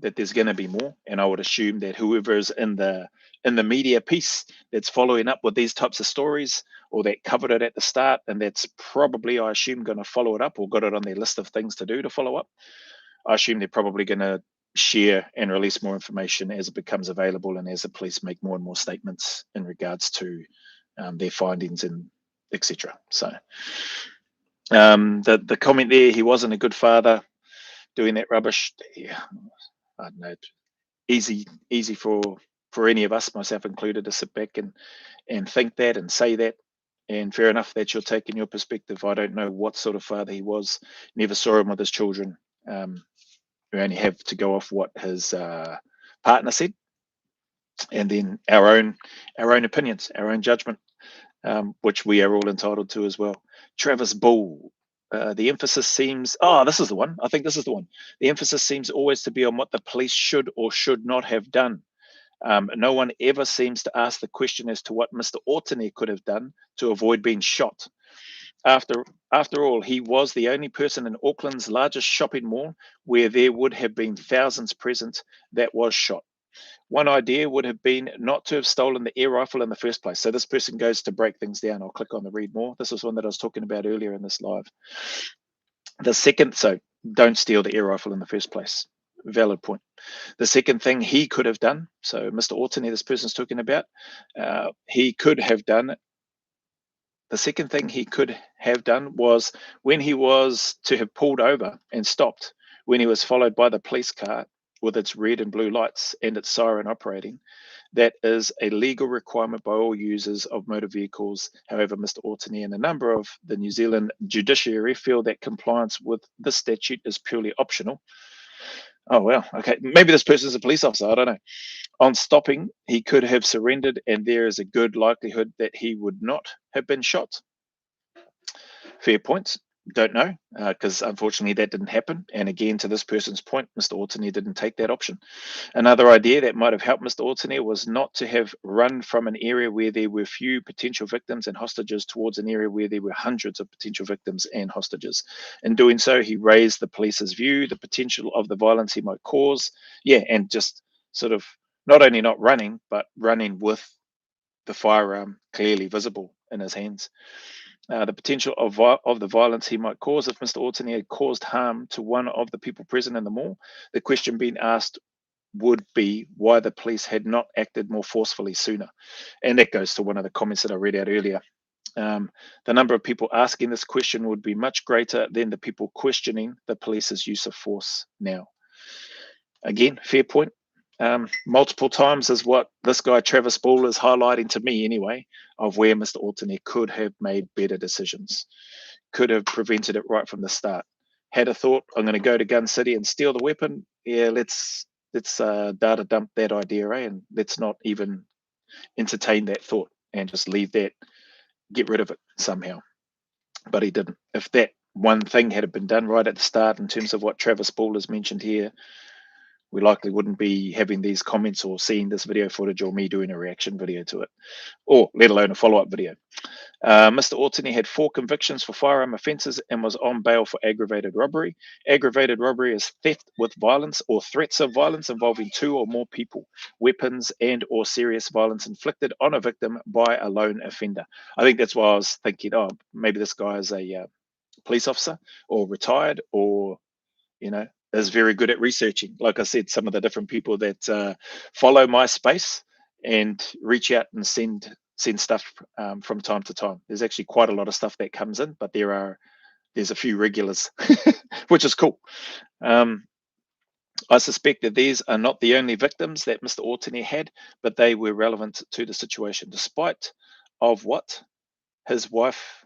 Speaker 1: that there's going to be more, and I would assume that whoever is in the media piece that's following up with these types of stories, or that covered it at the start, and that's probably, I assume, going to follow it up, or got it on their list of things to do to follow up, I assume they're probably going to share and release more information as it becomes available, and as the police make more and more statements in regards to their findings and etc. So the comment there, he wasn't a good father doing that rubbish. Yeah, I don't know. Easy for any of us, myself included, to sit back and think that and say that. And fair enough, that's your take and your perspective. I don't know what sort of father he was. Never saw him with his children. We only have to go off what his partner said, and then our own opinions, our own judgment, which we are all entitled to as well. Travis Bull. The emphasis seems, this is the one. I think this is the one. The emphasis seems always to be on what the police should or should not have done. No one ever seems to ask the question as to what Mr. Ortene could have done to avoid being shot. After all, he was the only person in Auckland's largest shopping mall where there would have been thousands present that was shot. One idea would have been not to have stolen the air rifle in the first place. So this person goes to break things down. I'll click on the read more. This is one that I was talking about earlier in this live. The second, so don't steal the air rifle in the first place. Valid point. The second thing he could have done, so Mr. Orton, this person's talking about, he could have done. The second thing he could have done was when he was to have pulled over and stopped, when he was followed by the police car with its red and blue lights and its siren operating. That is a legal requirement by all users of motor vehicles. However, Mr. Orton and a number of the New Zealand judiciary feel that compliance with this statute is purely optional. Oh, well, okay. Maybe this person is a police officer. I don't know. On stopping, he could have surrendered, and there is a good likelihood that he would not have been shot. Fair points. Don't know, because unfortunately that didn't happen. And again, to this person's point, Mr. Ortony didn't take that option. Another idea that might have helped Mr. Ortony was not to have run from an area where there were few potential victims and hostages towards an area where there were hundreds of potential victims and hostages. In doing so, he raised the police's view, the potential of the violence he might cause. Yeah, and just sort of not only not running, but running with the firearm clearly visible in his hands. The potential of the violence he might cause if Mr. Ortony had caused harm to one of the people present in the mall. The question being asked would be why the police had not acted more forcefully sooner. And that goes to one of the comments that I read out earlier. The number of people asking this question would be much greater than the people questioning the police's use of force now. Again, fair point. Multiple times is what this guy Travis Ball is highlighting to me anyway, of where Mr. Ortony could have made better decisions, could have prevented it right from the start. Had a thought, I'm going to go to Gun City and steal the weapon. Yeah, let's data dump that idea, and let's not even entertain that thought and just leave that, get rid of it somehow. But he didn't. If that one thing had been done right at the start in terms of what Travis Ball has mentioned here, we likely wouldn't be having these comments or seeing this video footage or me doing a reaction video to it, or let alone a follow-up video. Mr. Ortony had 4 convictions for firearm offences and was on bail for aggravated robbery. Aggravated robbery is theft with violence or threats of violence involving 2 or more people, weapons and or serious violence inflicted on a victim by a lone offender. I think that's why I was thinking, oh, maybe this guy is a police officer or retired, or, is very good at researching. Like I said, some of the different people that follow my space and reach out and send stuff from time to time. There's actually quite a lot of stuff that comes in, but there's a few regulars, which is cool. I suspect that these are not the only victims that Mr. Ortony had, but they were relevant to the situation, despite of what his wife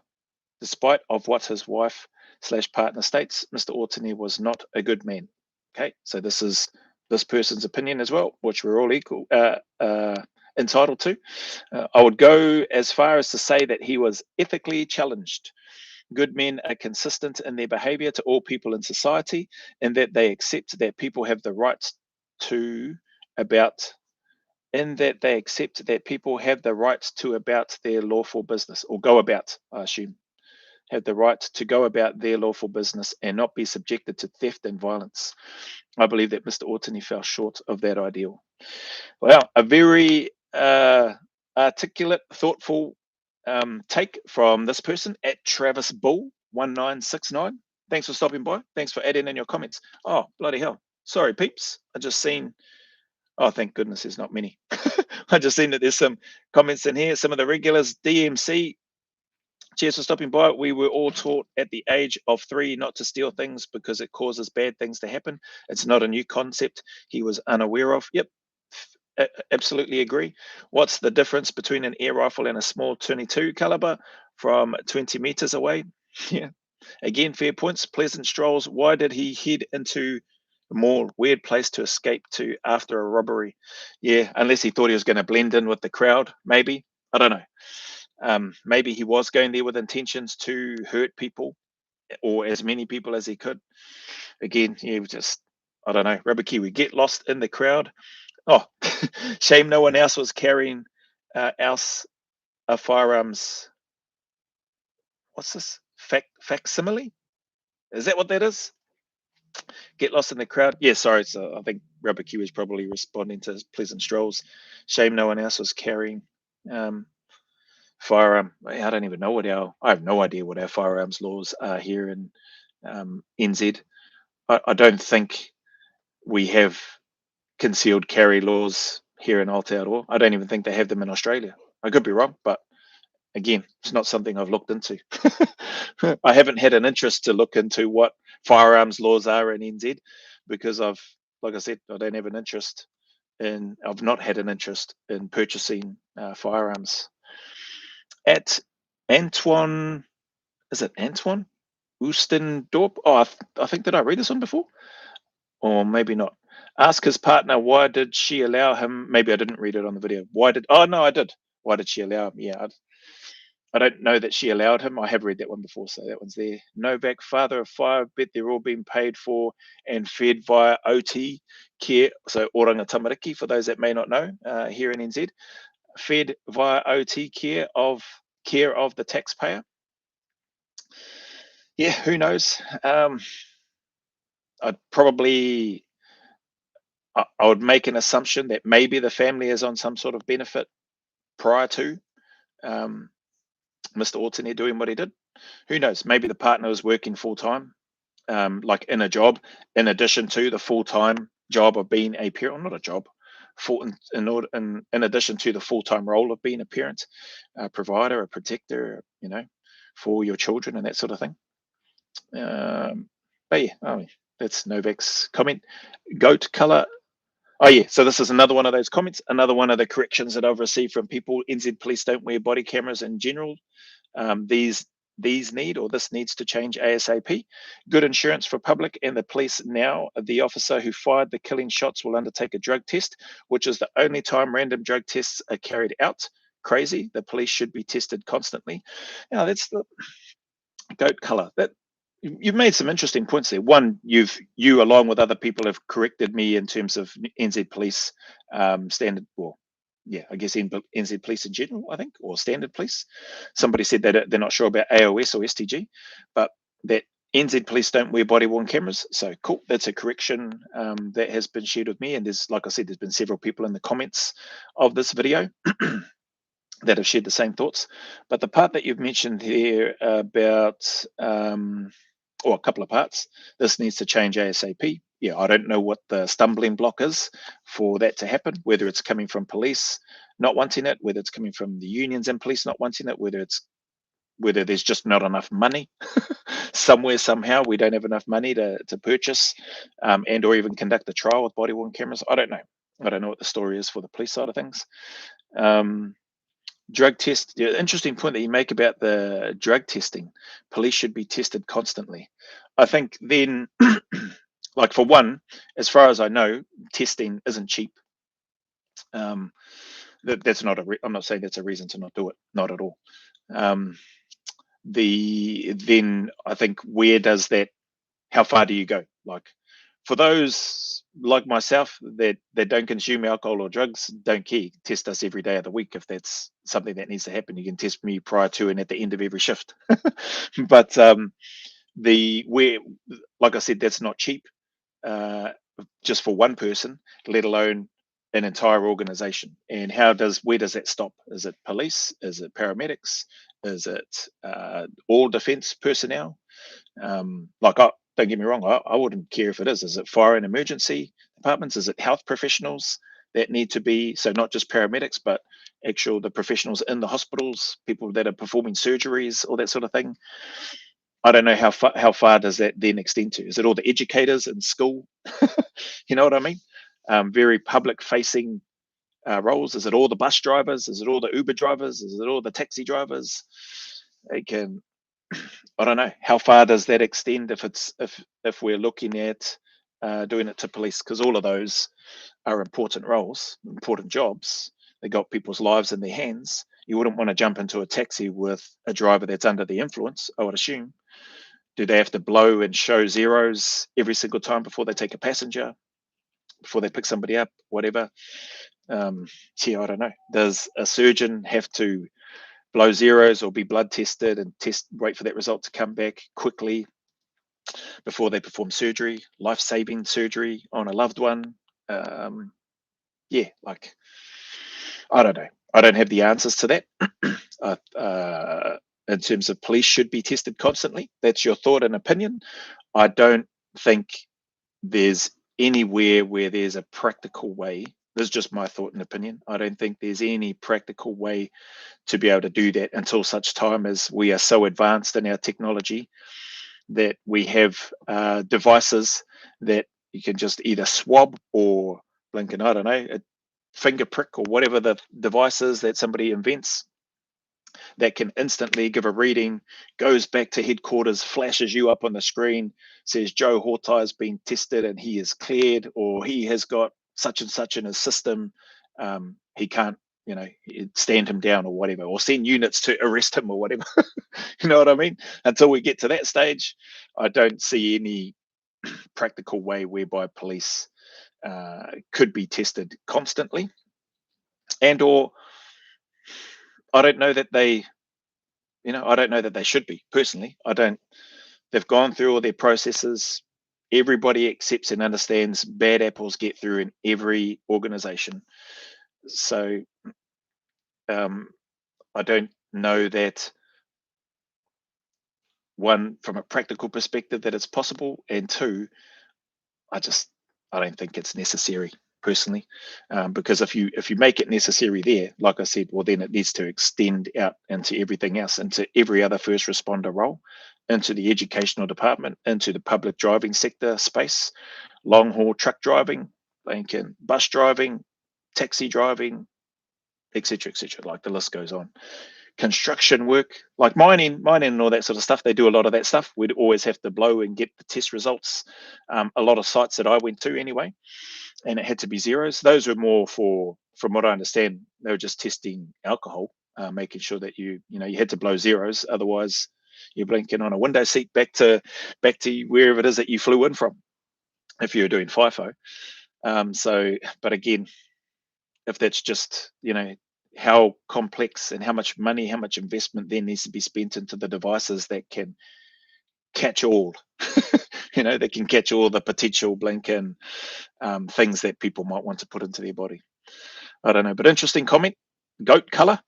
Speaker 1: /partner states. Mr. Ortony was not a good man. Okay, so this is this person's opinion as well, which we're all entitled to. I would go as far as to say that he was ethically challenged. Good men are consistent in their behavior to all people in society, and that they accept that people have the right about their lawful business, or go about, I assume, have the right to go about their lawful business and not be subjected to theft and violence. I believe that Mr. Ortony fell short of that ideal. Well, a very articulate, thoughtful take from this person at Travis Bull 1969. Thanks for stopping by. Thanks for adding in your comments. Oh, bloody hell. Sorry, peeps. I just seen, oh, thank goodness there's not many. I just seen that there's some comments in here. Some of the regulars, DMC, cheers for stopping by. We were all taught at the age of 3 not to steal things because it causes bad things to happen. It's not a new concept he was unaware of. Yep, absolutely agree. What's the difference between an air rifle and a small 22 caliber from 20 meters away? Yeah, again, fair points. Pleasant strolls. Why did he head into a more weird place to escape to after a robbery? Yeah, unless he thought he was going to blend in with the crowd, maybe. I don't know. Maybe he was going there with intentions to hurt people, or as many people as he could. Again, just, I don't know. Rubber Kiwi, get lost in the crowd. Oh, shame no one else was carrying firearms. What's this? facsimile. Is that what that is? Get lost in the crowd. Yeah, sorry. So I think Rubber Q is probably responding to Pleasant Strolls. Shame no one else was carrying firearm. I don't even know I have no idea what our firearms laws are here in NZ. I don't think we have concealed carry laws here in Aotearoa. I don't even think they have them in Australia. I could be wrong, but again, it's not something I've looked into. I haven't had an interest to look into what firearms laws are in NZ because like I said, I don't have an interest I've not had an interest in purchasing firearms. At Antoine, is it Antoine Oostendorp? Oh, I think, did I read this one before? Or maybe not. Ask his partner, why did she allow him? Maybe I didn't read it on the video. Oh, no, I did. Why did she allow him? Yeah, I don't know that she allowed him. I have read that one before, so that one's there. Novak, father of five, bet they're all being paid for and fed via OT care. So oranga tamariki, for those that may not know, here in NZ, fed via OT care of the taxpayer. Yeah, who knows? I'd probably I would make an assumption that maybe the family is on some sort of benefit prior to Mr. Orton doing what he did. Who knows? Maybe the partner was working full time, like in a job, in addition to the full time job of being a parent. Not a job, in addition to the full time role of being a parent, a provider, a protector, for your children and that sort of thing. But yeah, that's Novak's comment. Goat color. Oh yeah, so this is another one of those comments, another one of the corrections that I've received from people. NZ police don't wear body cameras in general. This needs to change ASAP. Good insurance for public and the police now. The officer who fired the killing shots will undertake a drug test, which is the only time random drug tests are carried out. Crazy. The police should be tested constantly. That's the goat color. That you've made some interesting points there. One, you along with other people have corrected me in terms of NZ police standard. Well, yeah, I guess NZ police in general, I think, or standard police. Somebody said that they're not sure about AOS or STG, but that NZ police don't wear body-worn cameras. So cool, that's a correction that has been shared with me. And like I said, there's been several people in the comments of this video that have shared the same thoughts. But the part that you've mentioned here about, or a couple of parts, this needs to change ASAP. Yeah, I don't know what the stumbling block is for that to happen, whether it's coming from police not wanting it, whether it's coming from the unions and police not wanting it, whether there's just not enough money somewhere, somehow we don't have enough money to purchase and or even conduct a trial with body-worn cameras. I don't know what the story is for the police side of things. Drug test. Yeah, interesting point that you make about the drug testing. Police should be tested constantly. I think then, like for one, as far as I know, testing isn't cheap. That's not I'm not saying that's a reason to not do it. Not at all. Then I think how far do you go? Like for those like myself that don't consume alcohol or drugs, don't care. Test us every day of the week if that's something that needs to happen. You can test me prior to and at the end of every shift. But like I said, that's not cheap, just for one person, let alone an entire organization. And where does that stop? Is it police? Is it paramedics? Is it all defense personnel? Don't get me wrong, I wouldn't care if it is. Is it fire and emergency departments? Is it health professionals that need to be, so not just paramedics, but the professionals in the hospitals, people that are performing surgeries, all that sort of thing? I don't know how far does that then extend to? Is it all the educators in school? You know what I mean? Very public facing roles. Is it all the bus drivers? Is it all the Uber drivers? Is it all the taxi drivers? I don't know, how far does that extend if we're looking at doing it to police, because all of those are important roles, important jobs. They got people's lives in their hands. You wouldn't want to jump into a taxi with a driver that's under the influence, I would assume. Do they have to blow and show zeros every single time before they take a passenger, before they pick somebody up, whatever? I don't know. Does a surgeon have to blow zeros or be blood tested and wait for that result to come back quickly before they perform surgery, life-saving surgery on a loved one. Yeah, like, I don't know. I don't have the answers to that. In terms of police should be tested constantly. That's your thought and opinion. I don't think there's anywhere where there's a practical way. This is just my thought and opinion. I don't think there's any practical way to be able to do that until such time as we are so advanced in our technology that we have devices that you can just either swab or blink and, I don't know, a finger prick or whatever the device is that somebody invents that can instantly give a reading, goes back to headquarters, flashes you up on the screen, says Joe Hortai has been tested and he is cleared, or he has got such and such in his system. He can't, stand him down or whatever, or send units to arrest him or whatever. You know what I mean? Until we get to that stage, I don't see any practical way whereby police could be tested constantly, and or I don't know that they, I don't know that they should be. Personally, I don't. They've gone through all their processes. Everybody accepts and understands bad apples get through in every organization. So I don't know that, one, from a practical perspective, that it's possible, and two, I don't think it's necessary personally, because if you make it necessary there, like I said, well, then it needs to extend out into everything else, into every other first responder role, into the educational department, into the public driving sector space, long haul truck driving, Lincoln bus driving, taxi driving, etc., etc. Like the list goes on. Construction work, like mining and all that sort of stuff, they do a lot of that stuff. We'd always have to blow and get the test results. A lot of sites that I went to anyway, and it had to be zeros. Those were more for, from what I understand, they were just testing alcohol, making sure that you had to blow zeros, otherwise you're blinking on a window seat back to wherever it is that you flew in from, if you were doing FIFO. But again, if that's just, how complex and how much money, how much investment then needs to be spent into the devices that can catch all, that can catch all the potential blink and things that people might want to put into their body. I don't know, but interesting comment. Goat color.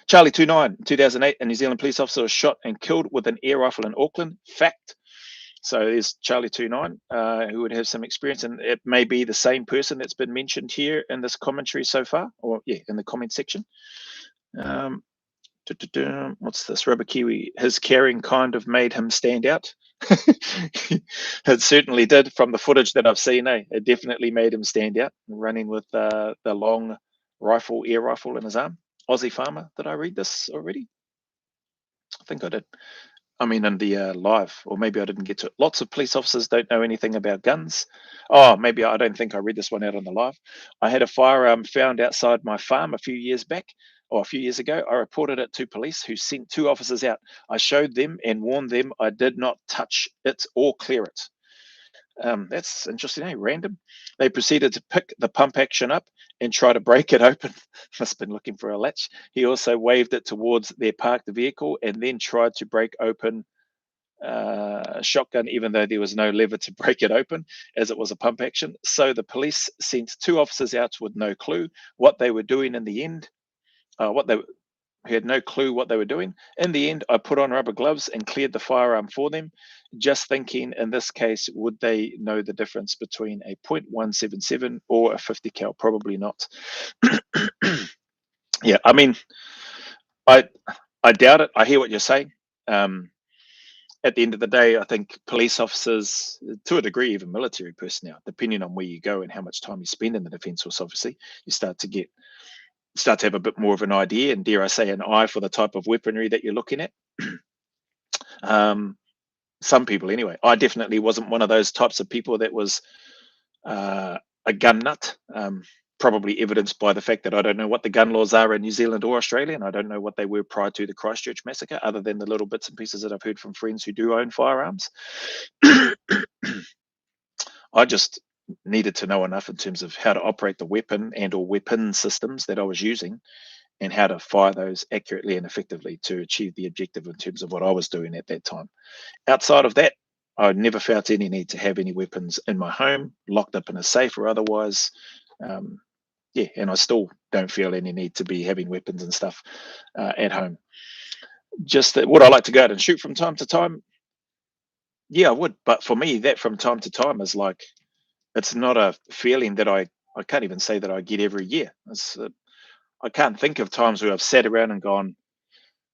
Speaker 1: Charlie 29, 2008, a New Zealand police officer was shot and killed with an air rifle in Auckland. Fact. So there's Charlie 29, who would have some experience, and it may be the same person that's been mentioned here in this commentary so far, or in the comment section. What's this? Rubber Kiwi. His caring kind of made him stand out. It certainly did from the footage that I've seen. It definitely made him stand out, running with the long air rifle in his arm. Aussie Farmer. Did I read this already? I think I did. I mean, in the live, or maybe I didn't get to it. Lots of police officers don't know anything about guns. Oh, maybe I don't think I read this one out on the live. I had a firearm found outside my farm a few years back, or a few years ago. I reported it to police, who sent 2 officers out. I showed them and warned them I did not touch it or clear it. That's interesting, random. They proceeded to pick the pump action up and try to break it open. Must have been looking for a latch. He also waved it towards their parked vehicle and then tried to break open a shotgun, even though there was no lever to break it open, as it was a pump action. So the police sent 2 officers out with no clue what they were doing in the end. He had no clue what they were doing. In the end, I put on rubber gloves and cleared the firearm for them, just thinking in this case, would they know the difference between a .177 or a 50 cal? Probably not. Yeah, I mean, I doubt it. I hear what you're saying. At the end of the day, I think police officers, to a degree, even military personnel, depending on where you go and how much time you spend in the Defence Force, obviously, you start to have a bit more of an idea, and dare I say, an eye for the type of weaponry that you're looking at. Some people, anyway. I definitely wasn't one of those types of people that was a gun nut. Probably evidenced by the fact that I don't know what the gun laws are in New Zealand or Australia, and I don't know what they were prior to the Christchurch massacre, other than the little bits and pieces that I've heard from friends who do own firearms. I just needed to know enough in terms of how to operate the weapon and or weapon systems that I was using, and how to fire those accurately and effectively to achieve the objective in terms of what I was doing at that time. Outside of that, I never felt any need to have any weapons in my home, locked up in a safe or otherwise. Um, yeah, and I still don't feel any need to be having weapons and stuff at home. Just that, would I like to go out and shoot from time to time? Yeah, I would. But for me, that from time to time is like, it's not a feeling that I can't even say that I get every year. I can't think of times where I've sat around and gone,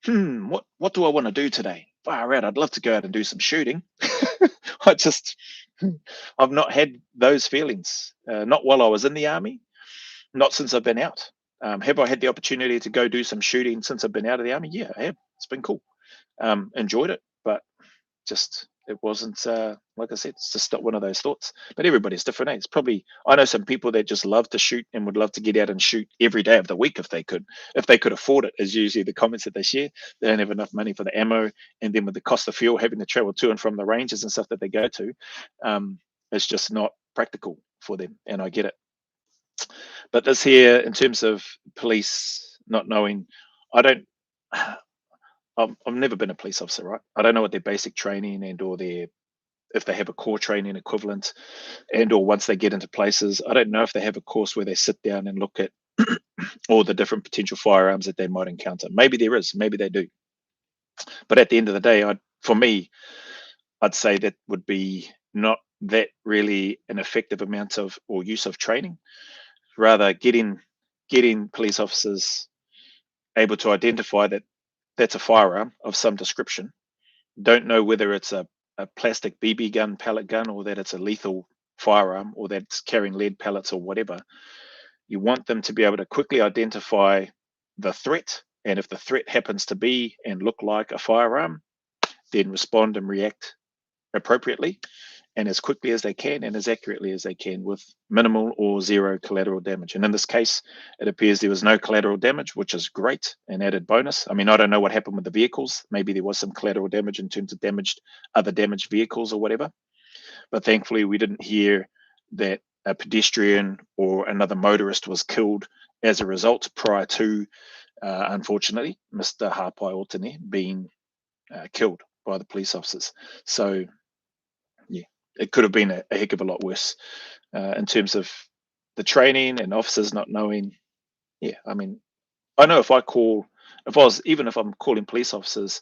Speaker 1: what do I want to do today? Far out, I'd love to go out and do some shooting. I just, I've not had those feelings. Not while I was in the army, not since I've been out. Have I had the opportunity to go do some shooting since I've been out of the army? Yeah, I have. It's been cool. Enjoyed it, but just it wasn't like I said, it's just not one of those thoughts. But everybody's different. It's probably, I know some people that just love to shoot and would love to get out and shoot every day of the week if they could afford it, is usually the comments that they share. They don't have enough money for the ammo, and then with the cost of fuel, having to travel to and from the ranges and stuff that they go to, it's just not practical for them, and I get it. But this here, in terms of police not knowing, I don't. I've never been a police officer, right? I don't know what their basic training and or their, if they have a core training equivalent, and or once they get into places, I don't know if they have a course where they sit down and look at all the different potential firearms that they might encounter. Maybe there is, maybe they do. But at the end of the day, for me, I'd say that would be not that really an effective amount of or use of training. Rather, getting police officers able to identify that that's a firearm of some description. Don't know whether it's a plastic BB gun, pellet gun, or that it's a lethal firearm, or that it's carrying lead pellets or whatever. You want them to be able to quickly identify the threat, and if the threat happens to be and look like a firearm, then respond and react appropriately and as quickly as they can and as accurately as they can with minimal or zero collateral damage. And in this case, it appears there was no collateral damage, which is great, an added bonus. I mean, I don't know what happened with the vehicles. Maybe there was some collateral damage in terms of other damaged vehicles or whatever. But thankfully, we didn't hear that a pedestrian or another motorist was killed as a result prior to, unfortunately, Mr. Hapai Otene being killed by the police officers. So yeah, it could have been a heck of a lot worse in terms of the training and officers not knowing. Yeah, I mean, I know if I'm calling police officers,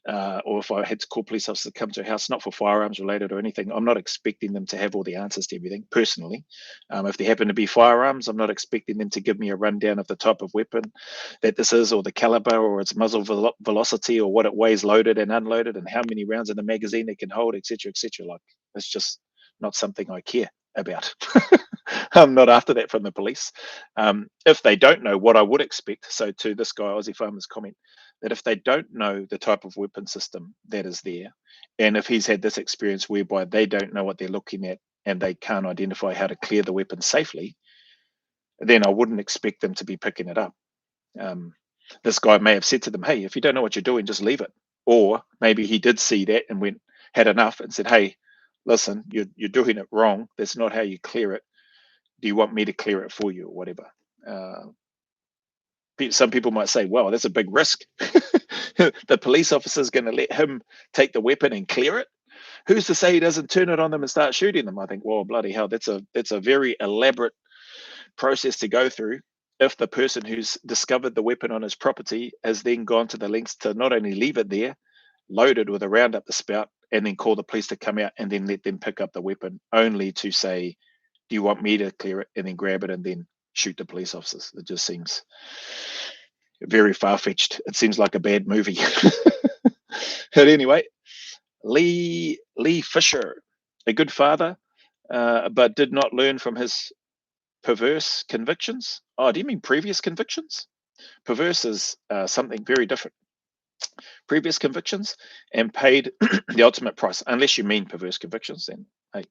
Speaker 1: or if I had to call police officers to come to a house, not for firearms related or anything, I'm not expecting them to have all the answers to everything personally. If they happen to be firearms, I'm not expecting them to give me a rundown of the type of weapon that this is, or the caliber, or its muzzle velocity, or what it weighs loaded and unloaded, and how many rounds in the magazine it can hold, etc., etc. Like, it's just not something I care about. I'm not after that from the police. If they don't know, what I would expect, so to this guy, Aussie Farmer's comment, that if they don't know the type of weapon system that is there, and if he's had this experience whereby they don't know what they're looking at and they can't identify how to clear the weapon safely, then I wouldn't expect them to be picking it up. This guy may have said to them, hey, if you don't know what you're doing, just leave it. Or maybe he did see that and had enough and said, hey, listen, you're doing it wrong. That's not how you clear it. Do you want me to clear it for you or whatever? Some people might say, well, that's a big risk. The police officer is going to let him take the weapon and clear it. Who's to say he doesn't turn it on them and start shooting them? I think, well, bloody hell, that's a very elaborate process to go through. If the person who's discovered the weapon on his property has then gone to the lengths to not only leave it there, loaded with a round up the spout, and then call the police to come out and then let them pick up the weapon, only to say, do you want me to clear it, and then grab it and then shoot the police officers? It just seems very far-fetched. It seems like a bad movie. But anyway, Lee Fisher, a good father, but did not learn from his perverse convictions. Oh, do you mean previous convictions? Perverse is something very different. Previous convictions, and paid the ultimate price. Unless you mean perverse convictions, then hey,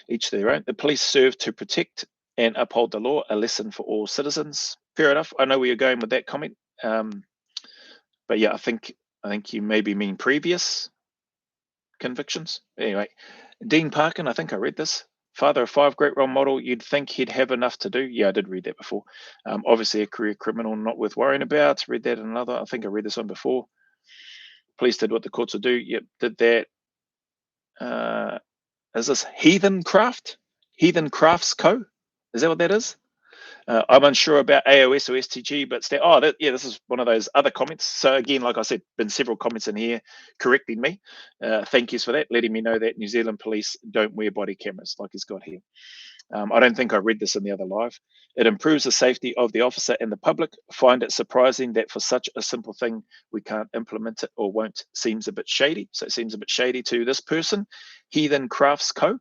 Speaker 1: each their own. The police serve to protect and uphold the law, a lesson for all citizens. Fair enough. I know where you're going with that comment. But yeah, I think you maybe mean previous convictions. Anyway, Dean Parkin, I think I read this. father of five, great role model. You'd think he'd have enough to do. Yeah, I did read that before. Obviously, a career criminal, not worth worrying about. Read that in another. I think I read this one before. Police did what the courts would do. Yep, did that. Is this Heathen Craft? Heathen Crafts Co. Is that what that is? I'm unsure about AOS or STG, but yeah, this is one of those other comments. So again, like I said, been several comments in here correcting me. Thank yous for that, letting me know that New Zealand police don't wear body cameras like he's got here. I don't think I read this in the other live. It improves the safety of the officer and the public. Find it surprising that for such a simple thing, we can't implement it or won't. Seems a bit shady. So it seems a bit shady to this person, Heathen Crafts Co.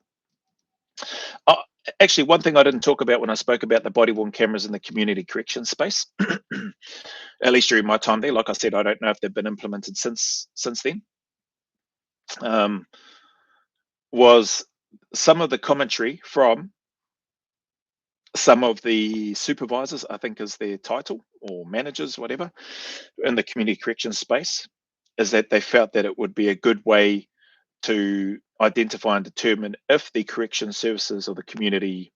Speaker 1: Uh, Actually, one thing I didn't talk about when I spoke about the body-worn cameras in the community correction space, at least during my time there, like I said, I don't know if they've been implemented since then, was some of the commentary from some of the supervisors, I think is their title, or managers, whatever, in the community correction space, is that they felt that it would be a good way to identify and determine if the correction services or the community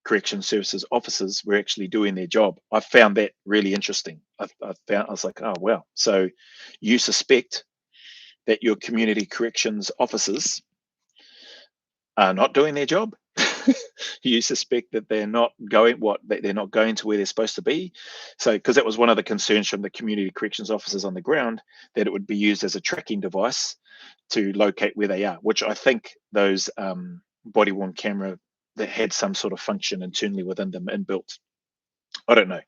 Speaker 1: correction services officers were actually doing their job. I found that really interesting. I was like, oh wow. So you suspect that your community corrections officers are not doing their job. You suspect that they're not going to where they're supposed to be. So because that was one of the concerns from the community corrections officers on the ground, that it would be used as a tracking device to locate where they are, which I think those body worn camera that had some sort of function internally within them inbuilt. I don't know,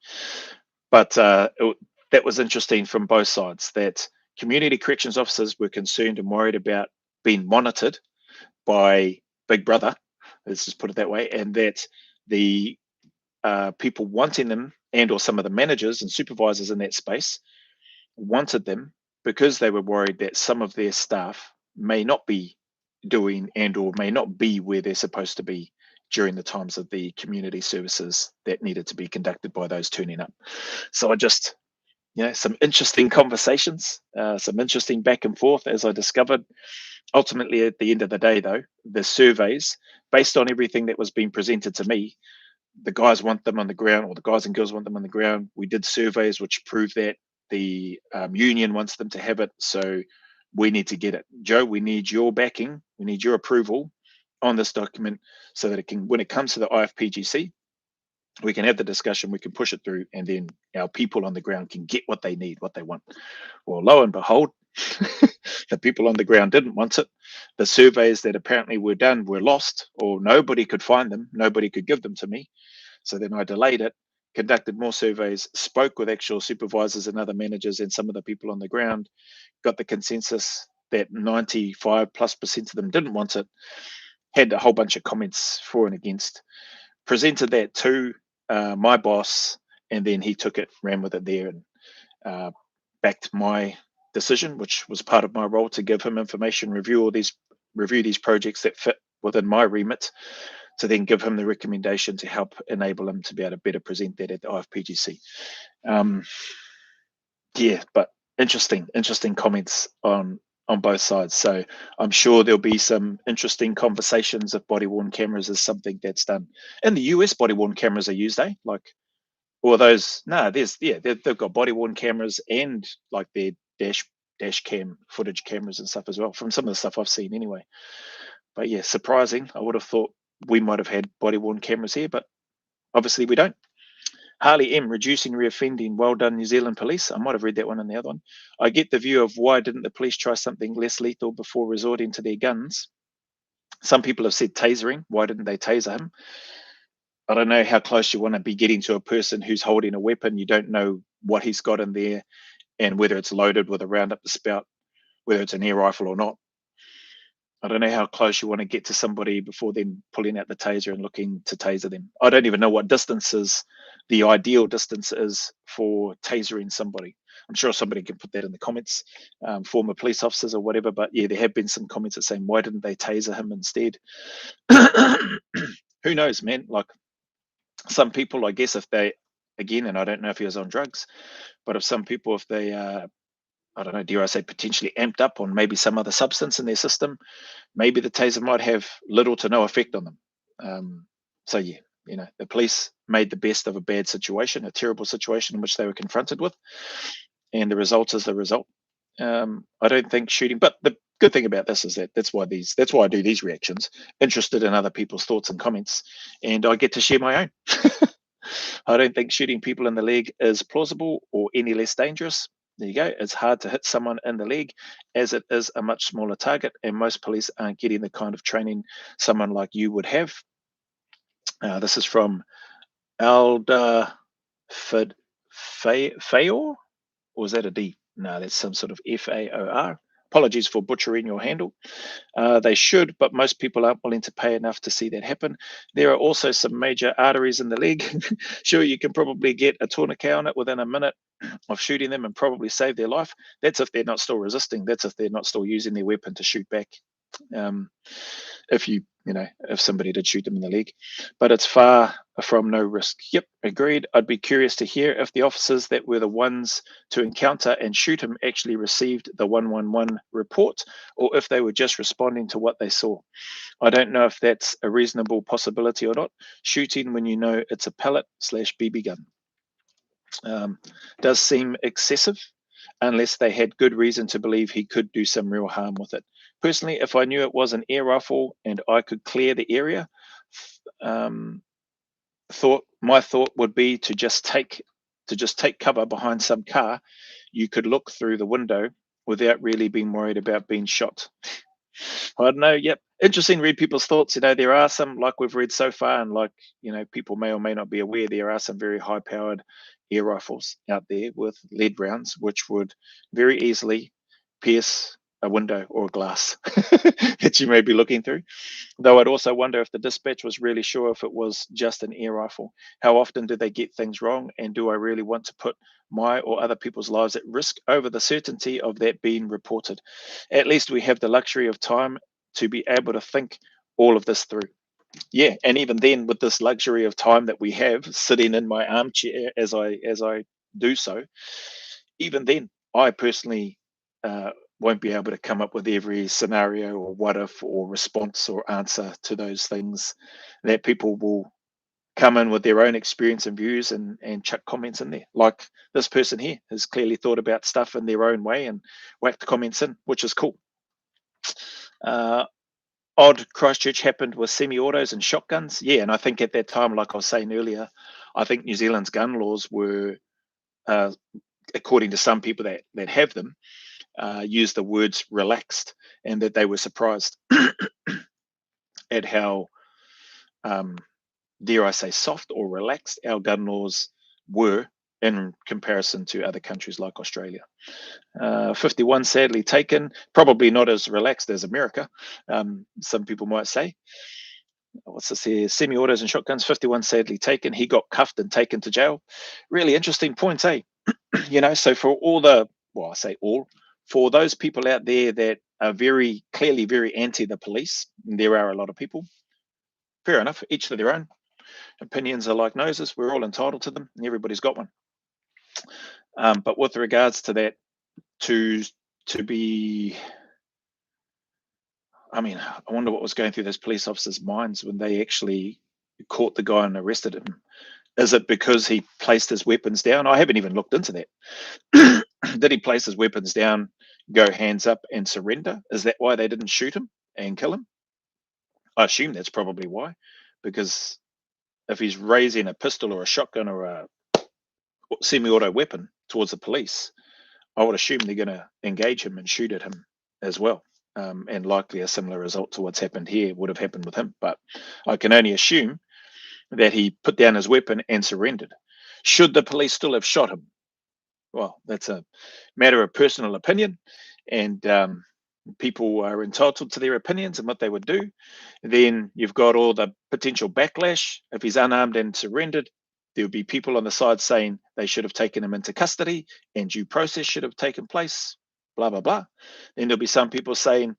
Speaker 1: but that was interesting from both sides, that community corrections officers were concerned and worried about being monitored by Big Brother, let's just put it that way, and that the people wanting them, and or some of the managers and supervisors in that space wanted them because they were worried that some of their staff may not be doing and or may not be where they're supposed to be during the times of the community services that needed to be conducted by those turning up. So I just, some interesting conversations, some interesting back and forth, as I discovered. Ultimately, at the end of the day, though, the surveys, based on everything that was being presented to me, the guys want them on the ground, or the guys and girls want them on the ground. We did surveys which prove that. The union wants them to have it. So we need to get it. Joe, we need your backing. We need your approval on this document so that it can, when it comes to the IFPGC, we can have the discussion, we can push it through, and then our people on the ground can get what they need, what they want. Well, lo and behold, the people on the ground didn't want it. The surveys that apparently were done were lost, or nobody could find them. Nobody could give them to me. So then I delayed it, conducted more surveys, spoke with actual supervisors and other managers and some of the people on the ground, got the consensus that 95+% of them didn't want it, had a whole bunch of comments for and against, presented that to my boss, and then he took it, ran with it there, and backed my decision, which was part of my role, to give him information, review these projects that fit within my remit, to then give him the recommendation to help enable him to be able to better present that at the IFPGC. But interesting comments on both sides. So I'm sure there'll be some interesting conversations if body worn cameras is something that's done. In the US, body worn cameras are used, like, or those, they've got body worn cameras and like their dash cam footage cameras and stuff as well, from some of the stuff I've seen anyway. But yeah, surprising. I would have thought we might have had body worn cameras here, but obviously we don't. Harley M, reducing reoffending. Well done, New Zealand Police. I might have read that one in the other one. I get the view of why didn't the police try something less lethal before resorting to their guns. Some people have said tasering. Why didn't they taser him? I don't know how close you want to be getting to a person who's holding a weapon. You don't know what he's got in there and whether it's loaded with a round up the spout, whether it's an air rifle or not. I don't know how close you want to get to somebody before then pulling out the taser and looking to taser them. I don't even know what distances the ideal distance is for tasering somebody. I'm sure somebody can put that in the comments, former police officers or whatever. But yeah, there have been some comments that saying, why didn't they taser him instead? Who knows, man? Like, some people, I guess, if they, again, and I don't know if he was on drugs, but if some people, if they I don't know, dare I say, potentially amped up on maybe some other substance in their system, maybe the taser might have little to no effect on them. So yeah, the police made the best of a bad situation, a terrible situation in which they were confronted with, and the result is the result. I don't think shooting, but the good thing about this is that's why I do these reactions, interested in other people's thoughts and comments, and I get to share my own. I don't think shooting people in the leg is plausible or any less dangerous. There you go. It's hard to hit someone in the leg as it is a much smaller target, and most police aren't getting the kind of training someone like you would have. This is from Alda Fayor, or is that a D? No, that's some sort of Faor. Apologies for butchering your handle. They should, but most people aren't willing to pay enough to see that happen. There are also some major arteries in the leg. Sure, you can probably get a tourniquet on it within a minute of shooting them and probably save their life. That's if they're not still resisting. That's if they're not still using their weapon to shoot back. If if somebody did shoot them in the leg, but it's far from no risk. Yep, agreed. I'd be curious to hear if the officers that were the ones to encounter and shoot him actually received the 111 report, or if they were just responding to what they saw. I don't know if that's a reasonable possibility or not. Shooting when you know it's a pellet/BB gun does seem excessive, unless they had good reason to believe he could do some real harm with it. Personally, if I knew it was an air rifle and I could clear the area, my thought would be to just take cover behind some car. You could look through the window without really being worried about being shot. I don't know. Yep. Interesting. Read people's thoughts. There are some, like we've read so far, and like, people may or may not be aware, there are some very high powered air rifles out there with lead rounds, which would very easily pierce a window or a glass that you may be looking through. Though I'd also wonder if the dispatch was really sure if it was just an air rifle. How often do they get things wrong? And do I really want to put my or other people's lives at risk over the certainty of that being reported? At least we have the luxury of time to be able to think all of this through. Yeah, and even then, with this luxury of time that we have, sitting in my armchair as I do so, even then, I personally won't be able to come up with every scenario or what if or response or answer to those things. That people will come in with their own experience and views and chuck comments in there. Like this person here has clearly thought about stuff in their own way and whacked comments in, which is cool. Odd Christchurch happened with semi-autos and shotguns. Yeah, and I think at that time, like I was saying earlier, I think New Zealand's gun laws were, according to some people that have them, use the words relaxed, and that they were surprised at how, dare I say, soft or relaxed our gun laws were in comparison to other countries like Australia. 51 sadly taken, probably not as relaxed as America, some people might say. What's this here? Semi-autos and shotguns, 51 sadly taken. He got cuffed and taken to jail. Really interesting points, eh? So for all I say all, for those people out there that are very clearly very anti the police, and there are a lot of people, fair enough, each to their own. Opinions are like noses. We're all entitled to them, and everybody's got one. But with regards to that, to be, I wonder what was going through those police officers' minds when they actually caught the guy and arrested him. Is it because he placed his weapons down? I haven't even looked into that. Did he place his weapons down, go hands up, and surrender? Is that why they didn't shoot him and kill him? I assume that's probably why, because if he's raising a pistol or a shotgun or a semi-auto weapon towards the police, I would assume they're going to engage him and shoot at him as well. And likely a similar result to what's happened here would have happened with him. But I can only assume that he put down his weapon and surrendered. Should the police still have shot him? Well, that's a matter of personal opinion, and people are entitled to their opinions and what they would do. Then you've got all the potential backlash. If he's unarmed and surrendered, there'll be people on the side saying they should have taken him into custody and due process should have taken place, blah, blah, blah. Then there'll be some people saying,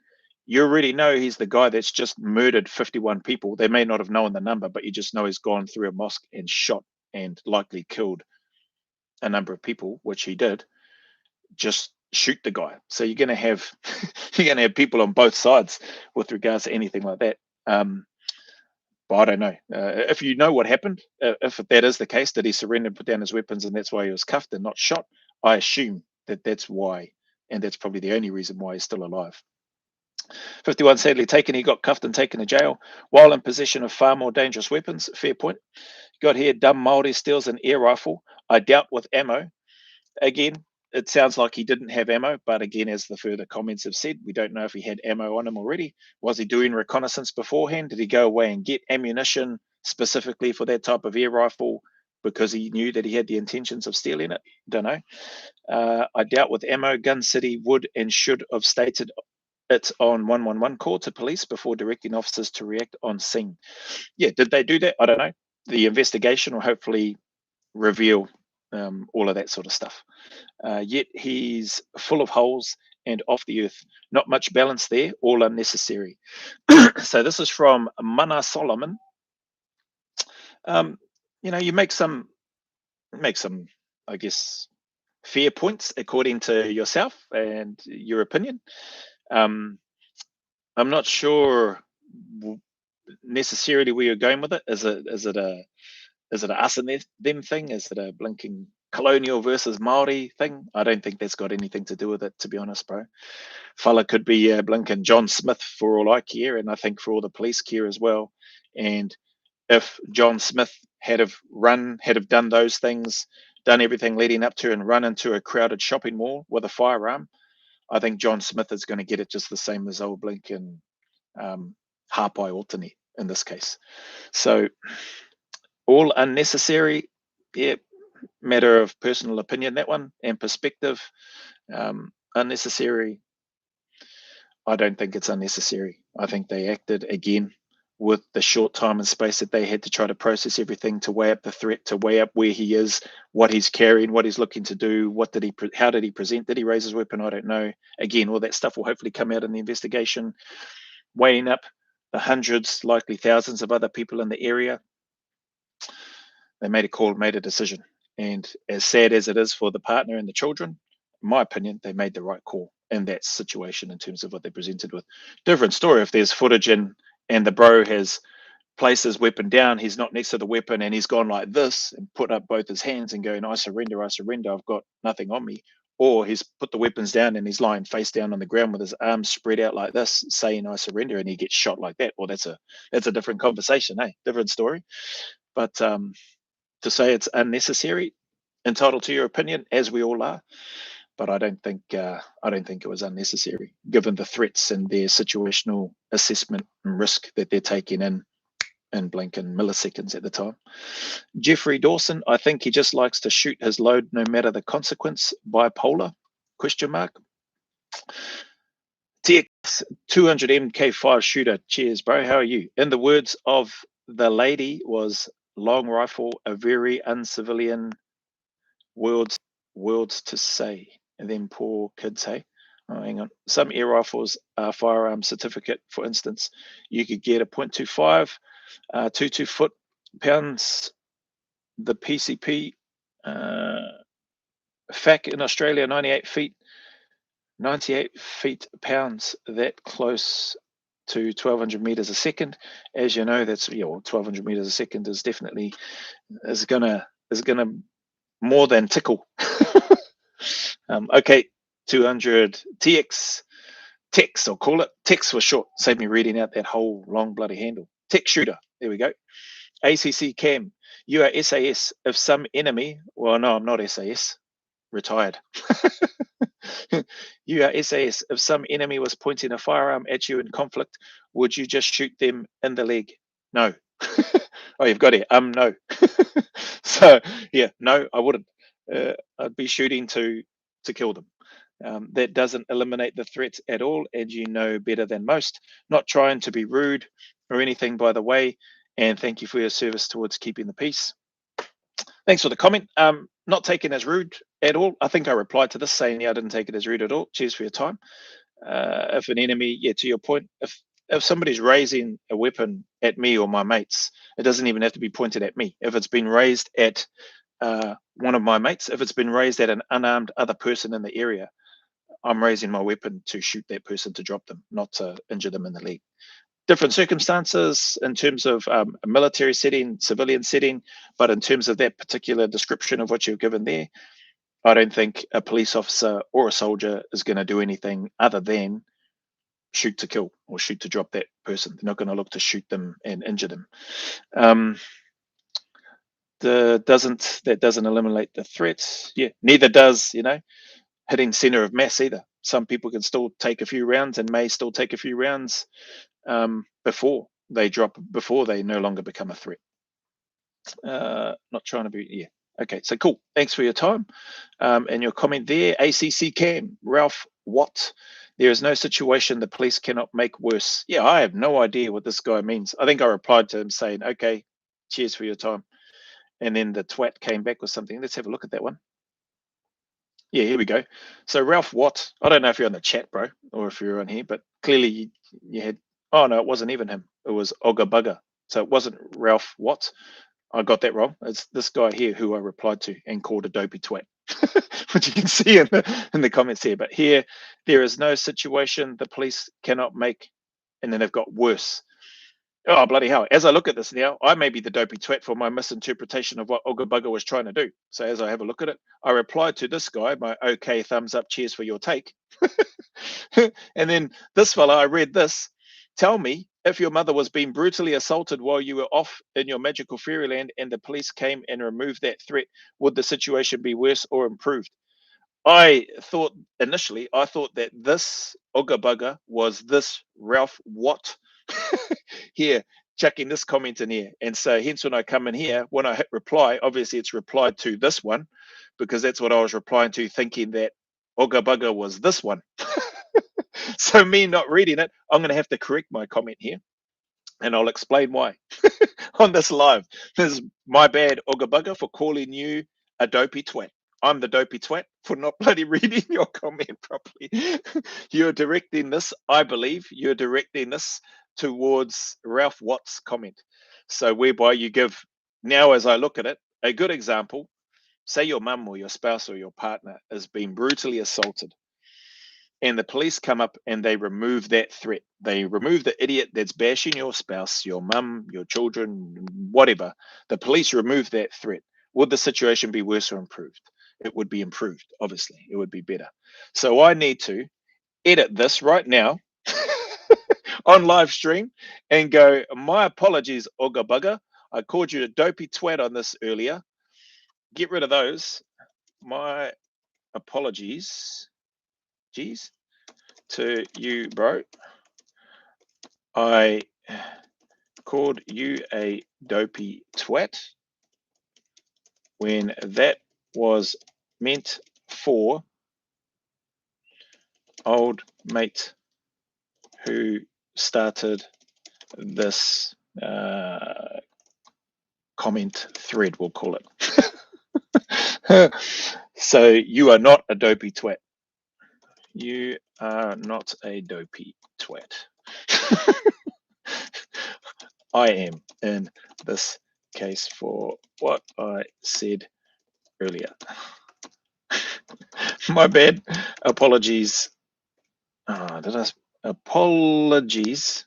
Speaker 1: you already know he's the guy that's just murdered 51 people. They may not have known the number, but you just know he's gone through a mosque and shot and likely killed a number of people, which he did. Just shoot the guy. So you're going to have people on both sides with regards to anything like that. But I don't know. If you know what happened, if that is the case, that he surrendered, put down his weapons, and that's why he was cuffed and not shot, I assume that that's why, and that's probably the only reason why he's still alive. 51 sadly taken. He got cuffed and taken to jail while in possession of far more dangerous weapons. Fair point. Got here, dumb Māori steals an air rifle. I doubt with ammo. Again, it sounds like he didn't have ammo, but again, as the further comments have said, we don't know if he had ammo on him already. Was he doing reconnaissance beforehand? Did he go away and get ammunition specifically for that type of air rifle because he knew that he had the intentions of stealing it? Don't know. I doubt with ammo. Gun City would and should have stated it on 111 call to police before directing officers to react on scene. Yeah, did they do that? I don't know. The investigation will hopefully reveal all of that sort of stuff. Yet he's full of holes and off the earth. Not much balance there, all unnecessary. So this is from Mana Solomon. You make some, I guess, fair points according to yourself and your opinion. I'm not sure necessarily where you're going with it. Is it a us and them thing? Is it a blinking colonial versus Maori thing? I don't think that's got anything to do with it, to be honest, bro. Fella could be blinking John Smith for all I care, and I think for all the police care as well. And if John Smith had have done those things, done everything leading up to and run into a crowded shopping mall with a firearm, I think John Smith is going to get it just the same as old blinking Hapai Alternate in this case. So all unnecessary, yeah, matter of personal opinion, that one, and perspective. Unnecessary, I don't think it's unnecessary. I think they acted again with the short time and space that they had to try to process everything, to weigh up the threat, to weigh up where he is, what he's carrying, what he's looking to do, how did he present, did he raise his weapon? I don't know. Again, all that stuff will hopefully come out in the investigation, weighing up the hundreds, likely thousands of other people in the area. They made a call, made a decision. And as sad as it is for the partner and the children, in my opinion, they made the right call in that situation in terms of what they presented with. Different story if there's footage and the bro has placed his weapon down, he's not next to the weapon, and he's gone like this and put up both his hands and going, I surrender, I've got nothing on me. Or he's put the weapons down and he's lying face down on the ground with his arms spread out like this, saying I surrender, and he gets shot like that. Well, that's a different conversation, different story. But to say it's unnecessary, entitled to your opinion, as we all are, but I don't think it was unnecessary given the threats and their situational assessment and risk that they're taking in blinking milliseconds at the time. Jeffrey Dawson, I think he just likes to shoot his load no matter the consequence. Bipolar? ? TX 200 MK5 shooter. Cheers, bro. How are you? In the words of the lady, was long rifle a very uncivilian words to say. And then poor kids, hey? Oh, hang on. Some air rifles are firearm certificate, for instance. You could get a .25, 22 foot-pounds. The PCP FAC in Australia, 98 feet pounds, that close to 1200 meters a second. As you know, that's 1200 meters a second is definitely is gonna more than tickle. Okay, 200 TX, Tex, I'll call it. Tex for short. Save me reading out that whole long bloody handle. Tex shooter. There we go. ACC Cam. You are SAS. If some enemy, well, no, I'm not SAS. Retired. You are SAS. If some enemy was pointing a firearm at you in conflict, would you just shoot them in the leg? No. Oh, you've got it. No. So yeah, no, I wouldn't. I'd be shooting to kill them. That doesn't eliminate the threats at all, and you know better than most. Not trying to be rude or anything, by the way, and thank you for your service towards keeping the peace. Thanks for the comment. Not taken as rude at all. I think I replied to this saying, yeah, I didn't take it as rude at all. Cheers for your time. If an enemy, to your point, if somebody's raising a weapon at me or my mates, it doesn't even have to be pointed at me. If it's been raised at one of my mates, if it's been raised at an unarmed other person in the area, I'm raising my weapon to shoot that person, to drop them, not to injure them in the leg. different circumstances in terms of a military setting, civilian setting, but in terms of that particular description of what you've given there, I don't think a police officer or a soldier is going to do anything other than shoot to kill or shoot to drop that person. They're not going to look to shoot them and injure them. That doesn't eliminate the threats. Yeah, neither does, hitting center of mass either. Some people can still take a few rounds and may still take a few rounds before they no longer become a threat. Not trying to be, yeah. Okay, so cool. Thanks for your time and your comment there. ACC Cam, Ralph Watt. There is no situation the police cannot make worse. Yeah, I have no idea what this guy means. I think I replied to him saying, okay, cheers for your time. And then the twat came back with something. Let's have a look at that one. Yeah, here we go. So Ralph Watt, I don't know if you're on the chat, bro, or if you're on here, but clearly you had, oh no, it wasn't even him. It was Ogga Bugger. So it wasn't Ralph Watt. I got that wrong. It's this guy here who I replied to and called a dopey twat, which you can see in the comments here. But here, there is no situation the police cannot make, and then they've got worse. Oh, bloody hell. As I look at this now, I may be the dopey twat for my misinterpretation of what Ogga Bugger was trying to do. So as I have a look at it, I replied to this guy, my okay, thumbs up, cheers for your take. And then this fella, I read this. Tell me, if your mother was being brutally assaulted while you were off in your magical fairyland and the police came and removed that threat, would the situation be worse or improved? I thought initially, that this Ogga Bugger was this Ralph Watt here, chucking this comment in here. And so hence when I come in here, when I hit reply, obviously it's replied to this one, because that's what I was replying to, thinking that Ogga Bugger was this one. So me not reading it, I'm going to have to correct my comment here. And I'll explain why on this live. This is my bad, Ogga Bugger, for calling you a dopey twat. I'm the dopey twat for not bloody reading your comment properly. You're directing this, I believe, towards Ralph Watt's comment. So whereby you give, now as I look at it, a good example. Say your mum or your spouse or your partner is being brutally assaulted, and the police come up and they remove that threat. They remove the idiot that's bashing your spouse, your mum, your children, whatever. The police remove that threat. Would the situation be worse or improved? It would be improved, obviously. It would be better. So I need to edit this right now on live stream and go, my apologies, Ogga Bugger. I called you a dopey twat on this earlier. Get rid of those. My apologies. Geez. To you, bro. I called you a dopey twat when that was meant for old mate who started this comment thread, we'll call it. So you are not a dopey twat. You are not a dopey twat. I am in this case for what I said earlier. My bad. Apologies. Apologies.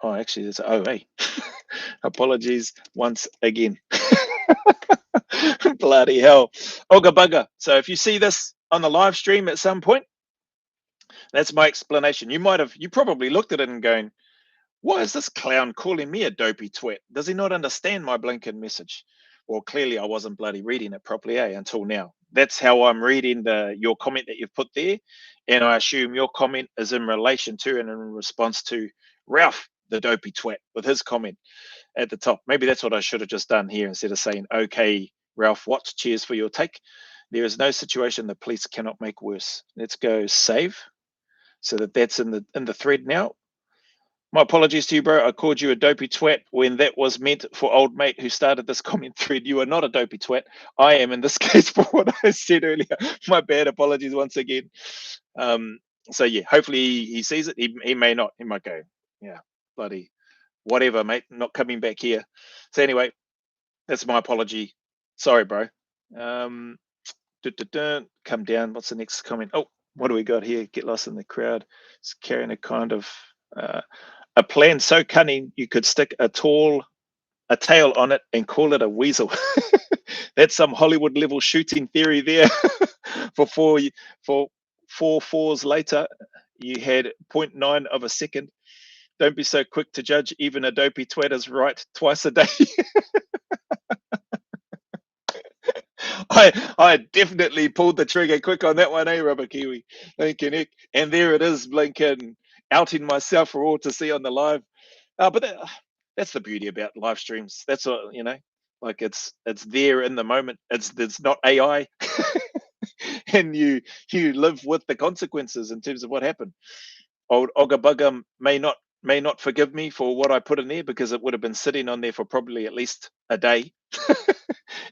Speaker 1: Oh, actually, it's hey. Apologies once again. Bloody hell. Ogga Bugger. So if you see this on the live stream at some point, that's my explanation. You probably looked at it and going, why is this clown calling me a dopey twat? Does he not understand my blinking message? Well, clearly I wasn't bloody reading it properly, until now. That's how I'm reading your comment that you've put there. And I assume your comment is in relation to and in response to Ralph, the dopey twat, with his comment at the top. Maybe that's what I should have just done here instead of saying, okay, Ralph Watt, cheers for your take. There is no situation the police cannot make worse. Let's go save so that's in the thread now. My apologies to you, bro. I called you a dopey twat when that was meant for old mate who started this comment thread. You are not a dopey twat. I am in this case for what I said earlier. My bad. Apologies once again. So yeah, hopefully he sees it. He may not. He might go, yeah, bloody whatever, mate. Not coming back here. So anyway, that's my apology. Sorry, bro. Come down. What's the next comment? Oh, what do we got here? Get lost in the crowd. It's carrying a kind of A plan so cunning you could stick a tail on it and call it a weasel. That's some Hollywood level shooting theory there. for for 4 fours later, you had 0.9 of a second. Don't be so quick to judge. Even a dopey twat is right twice a day. I definitely pulled the trigger quick on that one, Rubber Kiwi? Thank you, Nick. And there it is, blinking, outing myself for all to see on the live. But that's the beauty about live streams. That's what, like it's there in the moment. It's not AI, and you live with the consequences in terms of what happened. Old Ogabugga may not forgive me for what I put in there, because it would have been sitting on there for probably at least a day.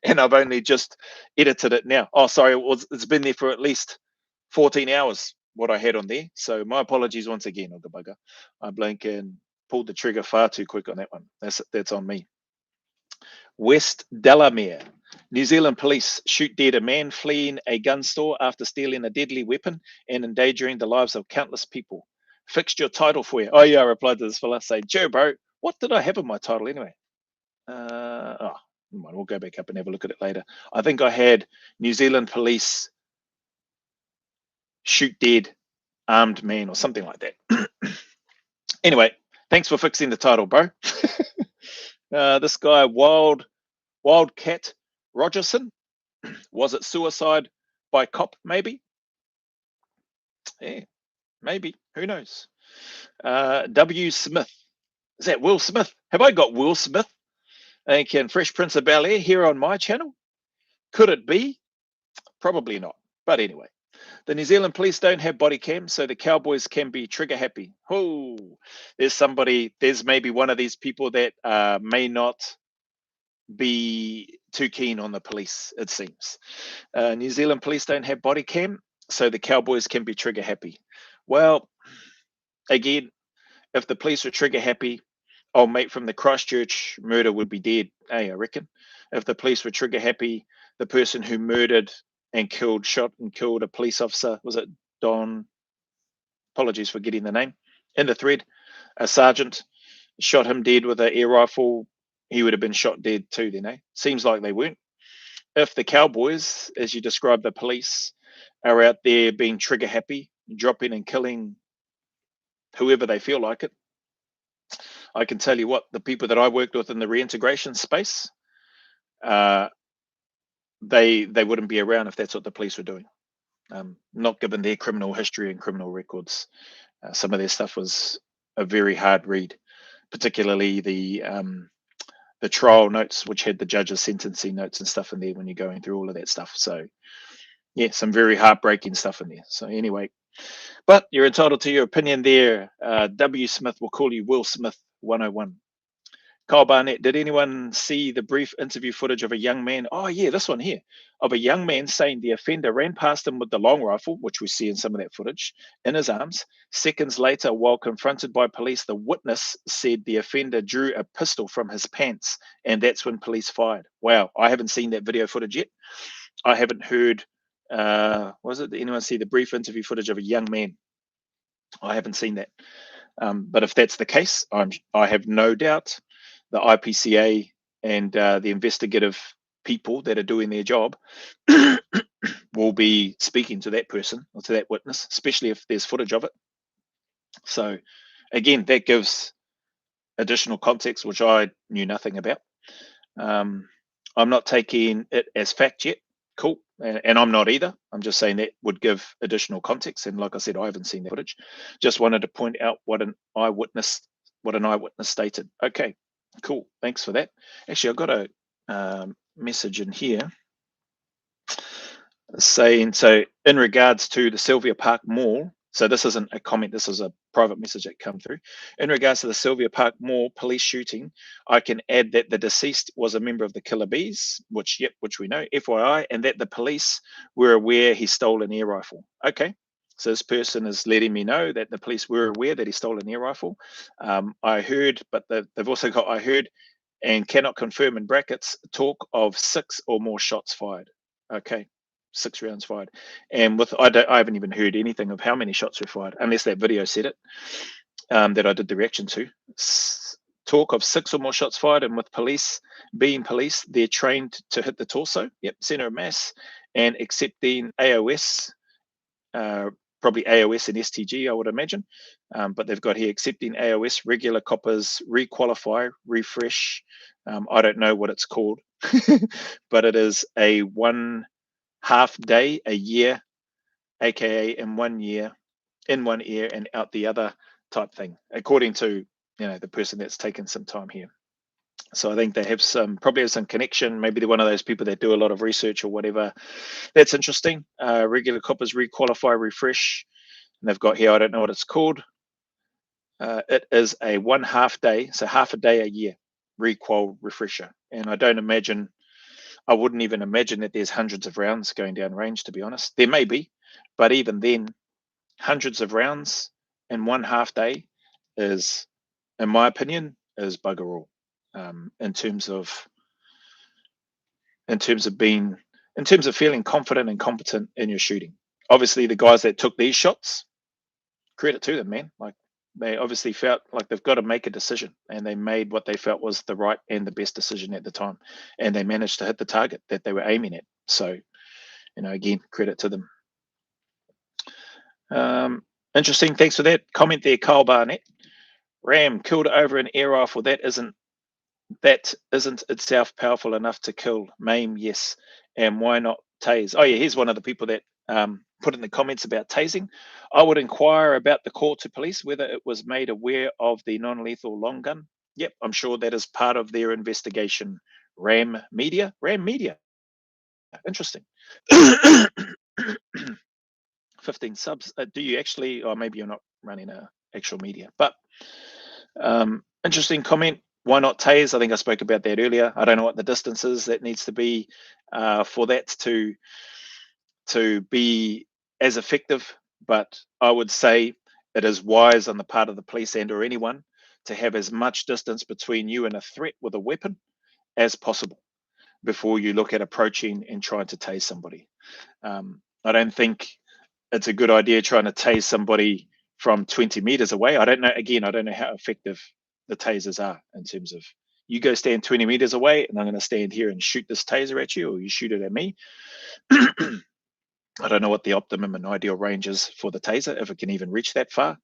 Speaker 1: And I've only just edited it now. Oh, sorry, it's been there for at least 14 hours, what I had on there. So my apologies once again, Ogabugga. I blank and pulled the trigger far too quick on that one. That's on me. West Delamere. New Zealand police shoot dead a man fleeing a gun store after stealing a deadly weapon and endangering the lives of countless people. Fixed your title for you. Oh yeah, I replied to this fella, say, Joe, bro, what did I have in my title anyway? We'll go back up and have a look at it later. I think I had New Zealand police shoot dead armed man or something like that. Anyway, thanks for fixing the title, bro. This guy, Wildcat Rogerson, was it suicide by cop? Maybe. Yeah, maybe. Who knows? W. Smith. Is that Will Smith? Have I got Will Smith? And Fresh Prince of Bel-Air here on my channel? Could it be? Probably not. But anyway, the New Zealand police don't have body cams, so the Cowboys can be trigger happy. Oh, there's maybe one of these people that may not be too keen on the police, it seems. New Zealand police don't have body cam, so the Cowboys can be trigger happy. Well, again, if the police were trigger happy, old mate from the Christchurch murder would be dead, I reckon. If the police were trigger happy, the person who murdered and shot and killed a police officer, was it Don? Apologies for getting the name in the thread. A sergeant shot him dead with an air rifle. He would have been shot dead too, then, eh? Seems like they weren't. If the Cowboys, as you described the police, are out there being trigger happy, dropping and killing whoever they feel like it, I can tell you what, the people that I worked with in the reintegration space, they wouldn't be around if that's what the police were doing. Not given their criminal history and criminal records. Some of their stuff was a very hard read, particularly the trial notes, which had the judge's sentencing notes and stuff in there when you're going through all of that stuff. So yeah, some very heartbreaking stuff in there. So anyway, but you're entitled to your opinion there. W. Smith will call you Will Smith 101. Kyle Barnett, did anyone see the brief interview footage of a young man? Oh yeah, this one here, of a young man saying the offender ran past him with the long rifle, which we see in some of that footage, in his arms. Seconds later, while confronted by police, the witness said the offender drew a pistol from his pants, and that's when police fired. Wow, I haven't seen that video footage yet. I haven't heard. Did anyone see the brief interview footage of a young man? I haven't seen that. But if that's the case, I have no doubt the IPCA and the investigative people that are doing their job will be speaking to that person or to that witness, especially if there's footage of it. So again, that gives additional context, which I knew nothing about. I'm not taking it as fact yet. Cool. And I'm not either. I'm just saying that would give additional context. And like I said, I haven't seen the footage. Just wanted to point out what an eyewitness stated. Okay, cool. Thanks for that. Actually, I've got a message in here saying, so in regards to the Sylvia Park Mall, so this isn't a comment, this is a private message that come through. In regards to the Sylvia Park Mall police shooting, I can add that the deceased was a member of the Killer Bees, which we know, FYI, and that the police were aware he stole an air rifle. Okay, so this person is letting me know that the police were aware that he stole an air rifle. I heard, but they've also got, I heard and cannot confirm in brackets, talk of 6 or more shots fired. Okay. 6 rounds fired, and I haven't even heard anything of how many shots were fired, unless that video said it. that I did the reaction to. Talk of 6 or more shots fired, and with police being police, they're trained to hit the torso, yep, center of mass, and accepting AOS, probably AOS and STG, I would imagine. But they've got here accepting AOS, regular coppers, requalify, refresh. I don't know what it's called, but it is a 1/2 day a year, aka in 1 year, in one ear and out the other type thing, according to the person that's taken some time here. So I think they have probably have some connection. Maybe they're one of those people that do a lot of research or whatever. That's interesting. Regular coppers requalify, refresh. And they've got here, I don't know what it's called. It is a 1/2 day, so half a day a year, requal refresher. And I wouldn't even imagine that there's hundreds of rounds going down range, to be honest. There may be, but even then, hundreds of rounds in 1/2 day is, in my opinion, is bugger all. In terms of feeling confident and competent in your shooting. Obviously, the guys that took these shots, credit to them, man. Like, they obviously felt like they've got to make a decision, and they made what they felt was the right and the best decision at the time, and they managed to hit the target that they were aiming at. So, again, credit to them. Interesting. Thanks for that comment there, Kyle Barnett. Ram killed over an air rifle. That isn't itself powerful enough to kill, maim, yes. And why not tase? Oh yeah, here's one of the people that put in the comments about tasing. I would inquire about the call to police whether it was made aware of the non-lethal long gun. Yep, I'm sure that is part of their investigation. Ram Media. Interesting. 15 subs. Do you actually, or maybe you're not running a actual media, but interesting comment. Why not tase? I think I spoke about that earlier. I don't know what the distance is that needs to be for that to be as effective, but I would say it is wise on the part of the police and or anyone to have as much distance between you and a threat with a weapon as possible before you look at approaching and trying to tase somebody. I don't think it's a good idea trying to tase somebody from 20 meters away. I don't know. Again, I don't know how effective the tasers are in terms of, you go stand 20 meters away and I'm going to stand here and shoot this taser at you, or you shoot it at me. I don't know what the optimum and ideal range is for the taser, if it can even reach that far.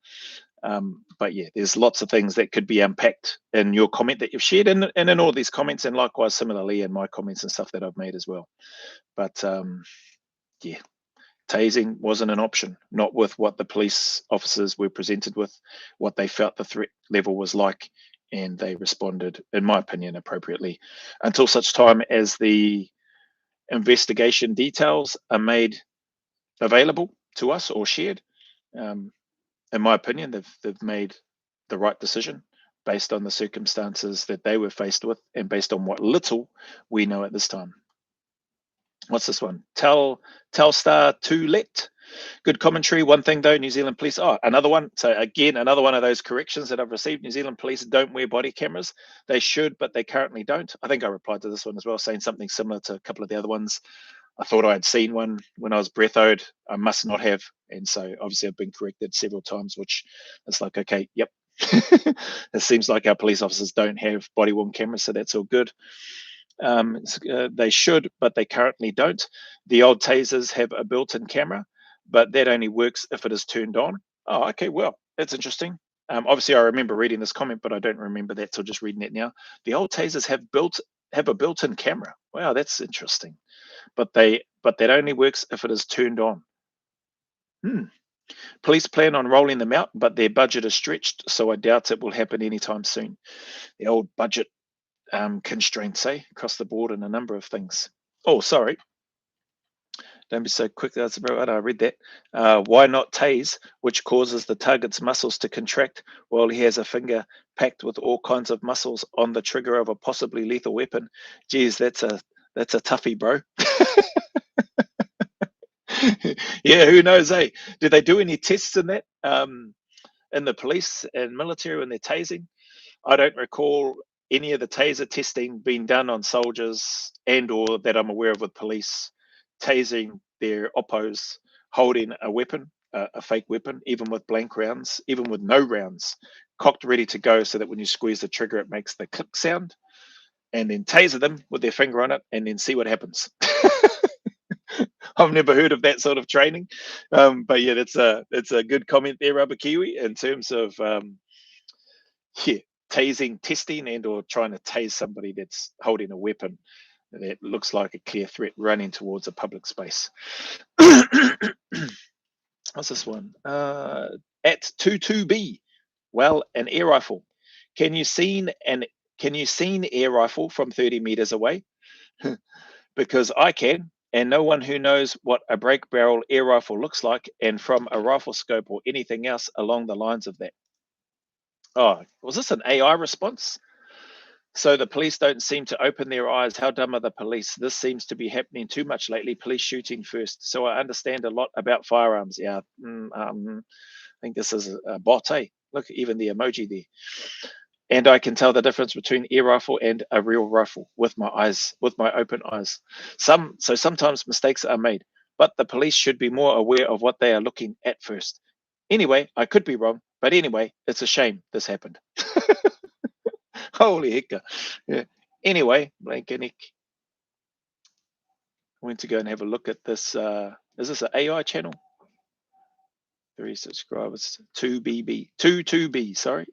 Speaker 1: But yeah, there's lots of things that could be unpacked in your comment that you've shared, and in all these comments, and likewise similarly in my comments and stuff that I've made as well. But yeah, tasing wasn't an option, not with what the police officers were presented with, what they felt the threat level was like, and they responded, in my opinion, appropriately, until such time as the investigation details are made available to us or shared. In my opinion, they've made the right decision based on the circumstances that they were faced with, and based on what little we know at this time. What's this one? Telstar 2 let. Good commentary. One thing though, New Zealand police. Oh, another one. So again, another one of those corrections that I've received. New Zealand police don't wear body cameras. They should, but they currently don't. I think I replied to this one as well, saying something similar to a couple of the other ones. I thought I had seen one when I was breathoed. I must not have. And so obviously I've been corrected several times, which is like, okay, yep. It seems like our police officers don't have body worn cameras, so that's all good. They should, but they currently don't. The old tasers have a built-in camera, but that only works if it is turned on. Oh, okay, well, that's interesting. Obviously, I remember reading this comment, but I don't remember that, so just reading it now. The old tasers have a built-in camera. Wow, that's interesting. But that only works if it is turned on. Police plan on rolling them out, but their budget is stretched, so I doubt it will happen anytime soon. The old budget constraints, across the board in a number of things. Oh, sorry. Don't be so quick. That's about right. I read that. Why not tase, which causes the target's muscles to contract while he has a finger packed with all kinds of muscles on the trigger of a possibly lethal weapon? Geez, that's a toughie, bro. Yeah, who knows, eh? Do they do any tests in that? In the police and military when they're tasing? I don't recall any of the taser testing being done on soldiers, and or that I'm aware of with police tasing their oppos holding a weapon. a fake weapon, even with blank rounds, even with no rounds, cocked ready to go, so that when you squeeze the trigger, it makes the click sound, and then taser them with their finger on it, and then see what happens. I've never heard of that sort of training, but yeah, it's a good comment there, Rubber Kiwi, in terms of yeah, tasing, testing, and or trying to tase somebody that's holding a weapon that looks like a clear threat running towards a public space. What's this one? At 22B. Well, an air rifle. Can you see an air rifle from 30 meters away? Because I can, and no one who knows what a break barrel air rifle looks like, and from a rifle scope or anything else along the lines of that. Oh, was this an AI response? So the police don't seem to open their eyes. How dumb are the police? This seems to be happening too much lately. Police shooting first. So I understand a lot about firearms. Yeah, I think this is a bot. Eh? Look, even the emoji there. And I can tell the difference between air rifle and a real rifle with my eyes, with my open eyes. So sometimes mistakes are made, but the police should be more aware of what they are looking at first. Anyway, I could be wrong, but anyway, it's a shame this happened. Holy heck. Yeah. Anyway, Blankenick, I went to go and have a look at this. Is this an AI channel? 3 subscribers, 22B, sorry.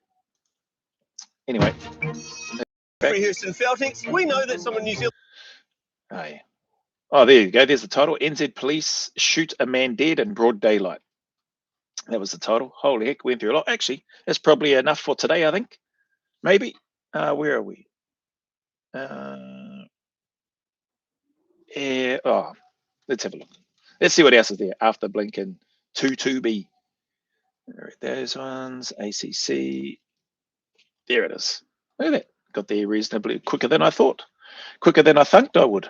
Speaker 1: Anyway.
Speaker 2: Houston Celtics, we know that some of New Zealand.
Speaker 1: Oh, yeah. Oh, there you go. There's the title. NZ police shoot a man dead in broad daylight. That was the title. Holy heck, went through a lot. Actually, that's probably enough for today, I think. Maybe. Where are we? Yeah. Oh, let's have a look. Let's see what else is there after Blinken 22B. Those ones. ACC. There it is. Look at that. Got there reasonably quicker than I thought. Quicker than I think I would.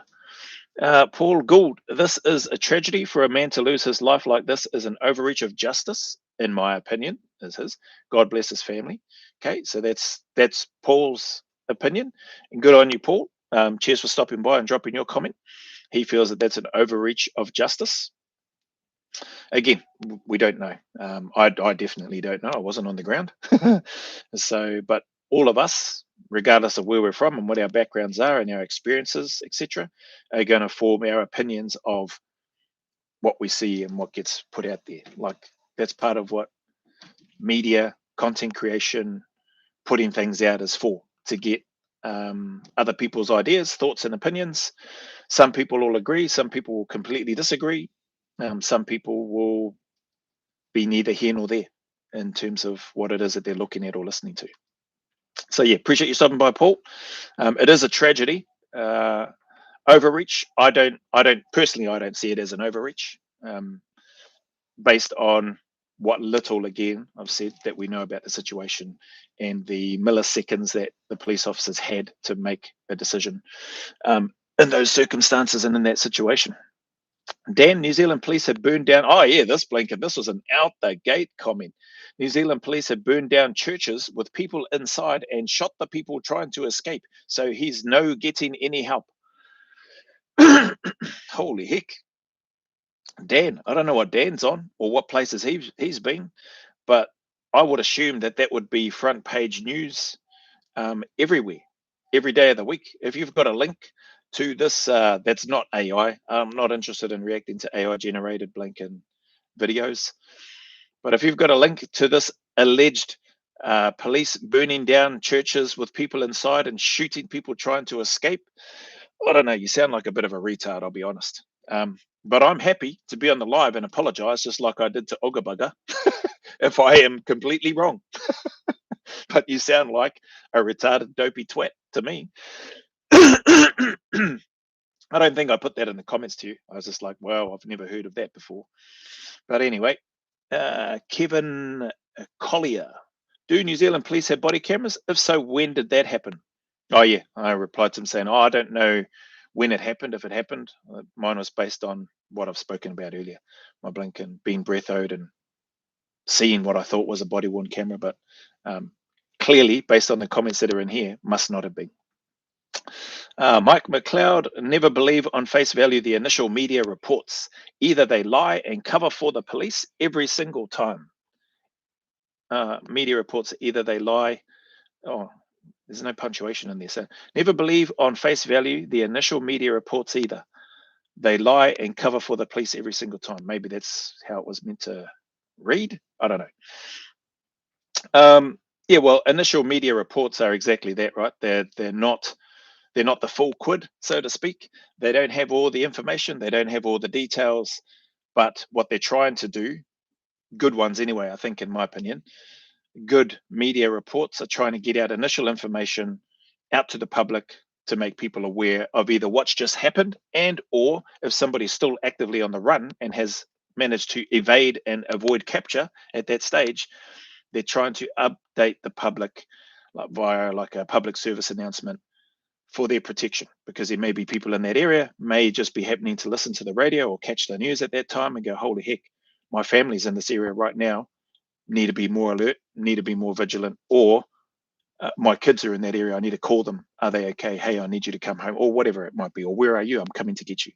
Speaker 1: Paul Gould, this is a tragedy. For a man to lose his life like this is an overreach of justice, in my opinion, is his. God bless his family. Okay, so that's Paul's opinion. And good on you, Paul. Cheers for stopping by and dropping your comment. He feels that that's an overreach of justice. Again, we don't know. I definitely don't know. I wasn't on the ground. So, but all of us, regardless of where we're from and what our backgrounds are and our experiences, etc., are going to form our opinions of what we see and what gets put out there. Like, that's part of what media, content creation, putting things out is for, to get other people's ideas, thoughts, and opinions. Some people will agree, some people will completely disagree. Some people will be neither here nor there in terms of what it is that they're looking at or listening to. So yeah, appreciate you stopping by, Paul. It is a tragedy. Overreach. I don't personally. I don't see it as an overreach, based on what little, again, I've said that we know about the situation and the milliseconds that the police officers had to make a decision in those circumstances and in that situation. Dan, New Zealand police have burned down. Oh yeah, this Blinken. This was an out the gate comment. New Zealand police have burned down churches with people inside and shot the people trying to escape. So he's no getting any help. Holy heck. Dan, I don't know what Dan's on or what places he's been, but I would assume that would be front page news everywhere, every day of the week. If you've got a link to this, that's not AI. I'm not interested in reacting to AI generated Blinken videos. But if you've got a link to this alleged police burning down churches with people inside and shooting people trying to escape, I don't know. You sound like a bit of a retard, I'll be honest. But I'm happy to be on the live and apologize, just like I did to Ogabugger, if I am completely wrong. But you sound like a retarded, dopey twat to me. I don't think I put that in the comments to you. I was just like, well, I've never heard of that before. But anyway, Kevin Collier. Do New Zealand police have body cameras? If so, when did that happen? Oh, yeah. I replied to him saying, I don't know when it happened, if it happened. Mine was based on what I've spoken about earlier. My Blinken being breathed and seeing what I thought was a body-worn camera. But clearly, based on the comments that are in here, must not have been. Mike McLeod, never believe on face value the initial media reports. Either they lie and cover for the police every single time. Media reports, either they lie. Oh, there's no punctuation in there. So never believe on face value the initial media reports either. They lie and cover for the police every single time. Maybe that's how it was meant to read. I don't know. Yeah, well, initial media reports are exactly that, right? They're not the full quid, so to speak. They don't have all the information. They don't have all the details. But what they're trying to do, good ones anyway, I think, in my opinion, good media reports are trying to get out initial information out to the public to make people aware of either what's just happened and or if somebody's still actively on the run and has managed to evade and avoid capture at that stage, they're trying to update the public like via like a public service announcement for their protection, because there may be people in that area may just be happening to listen to the radio or catch the news at that time and go, holy heck, my family's in this area right now, need to be more alert, need to be more vigilant, or my kids are in that area, I need to call them, are they okay, hey, I need you to come home, or whatever it might be, or where are you, I'm coming to get you.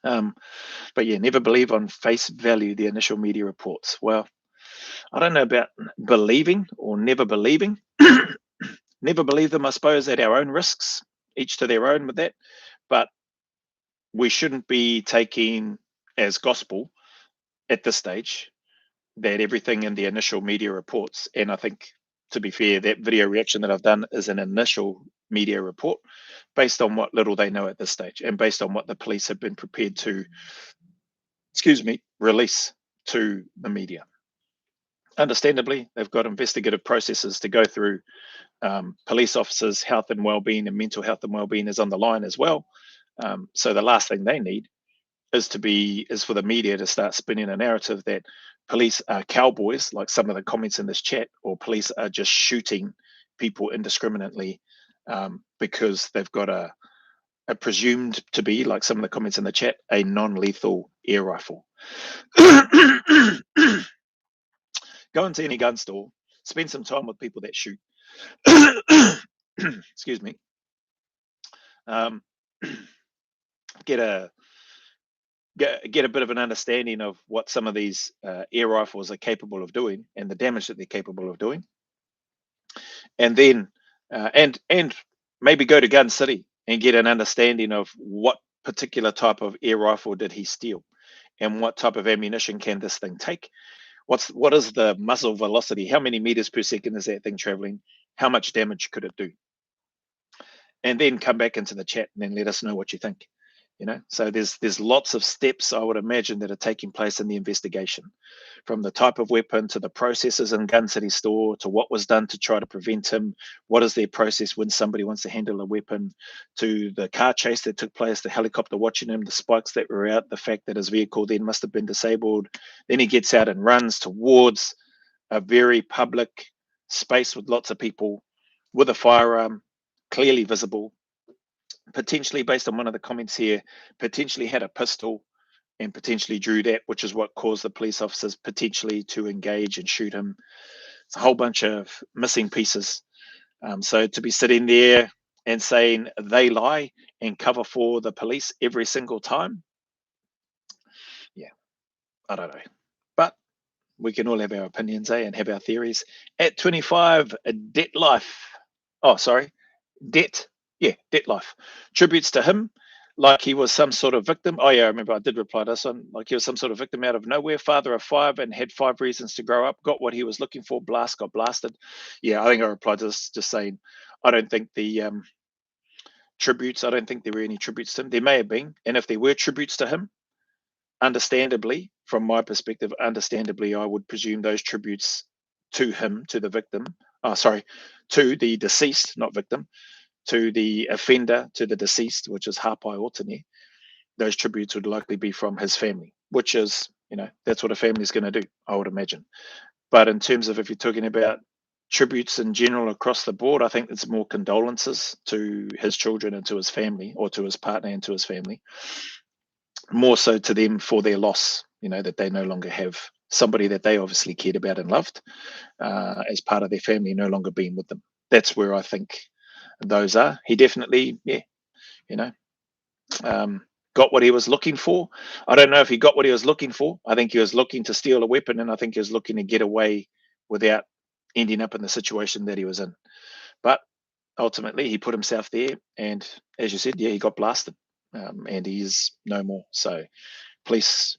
Speaker 1: But yeah, never believe on face value the initial media reports. Well, I don't know about believing or never believing. Never believe them, I suppose, at our own risks, each to their own with that. But we shouldn't be taking as gospel at this stage that everything in the initial media reports, and I think, to be fair, that video reaction that I've done is an initial media report based on what little they know at this stage and based on what the police have been prepared to, release to the media. Understandably, they've got investigative processes to go through. Police officers' health and well-being and mental health and well-being is on the line as well. So the last thing they need is for the media to start spinning a narrative that police are cowboys, like some of the comments in this chat, or police are just shooting people indiscriminately because they've got a presumed to be, like some of the comments in the chat, a non-lethal air rifle. Go into any gun store, spend some time with people that shoot. Excuse me. Get a bit of an understanding of what some of these air rifles are capable of doing and the damage that they're capable of doing, and then and maybe go to Gun City and get an understanding of what particular type of air rifle did he steal and what type of ammunition can this thing take. What is the muzzle velocity? How many meters per second is that thing traveling? How much damage could it do? And then come back into the chat and then let us know what you think. So there's lots of steps, I would imagine, that are taking place in the investigation, from the type of weapon to the processes in Gun City store to what was done to try to prevent him. What is their process when somebody wants to handle a weapon, to the car chase that took place, the helicopter watching him, the spikes that were out, the fact that his vehicle then must have been disabled. Then he gets out and runs towards a very public space with lots of people with a firearm, clearly visible, potentially, based on one of the comments here, potentially had a pistol and potentially drew that, which is what caused the police officers potentially to engage and shoot him. It's a whole bunch of missing pieces. So to be sitting there and saying they lie and cover for the police every single time, yeah, I don't know. But we can all have our opinions, and have our theories. At 25, Debt Life. Oh, sorry. Debt Life. Tributes to him like he was some sort of victim. Oh yeah, I remember I did reply to this one. Like he was some sort of victim out of nowhere, father of 5 and had 5 reasons to grow up, got what he was looking for, got blasted. Yeah, I think I replied to this just saying, I don't think the tributes, I don't think there were any tributes to him. There may have been, and if there were tributes to him, understandably, from my perspective, I would presume those tributes to him, to the victim, to the deceased, not victim, to the offender, to the deceased, which is Hapai Otani, those tributes would likely be from his family, which is, that's what a family is going to do, I would imagine. But in terms of if you're talking about tributes in general across the board, I think it's more condolences to his children and to his family, or to his partner and to his family, more so to them for their loss, that they no longer have somebody that they obviously cared about and loved as part of their family no longer being with them. That's where I think those are. He definitely, got what he was looking for. I don't know if he got what he was looking for. I think he was looking to steal a weapon, and I think he was looking to get away without ending up in the situation that he was in. But ultimately, he put himself there, and as you said, he got blasted, and he is no more. So police,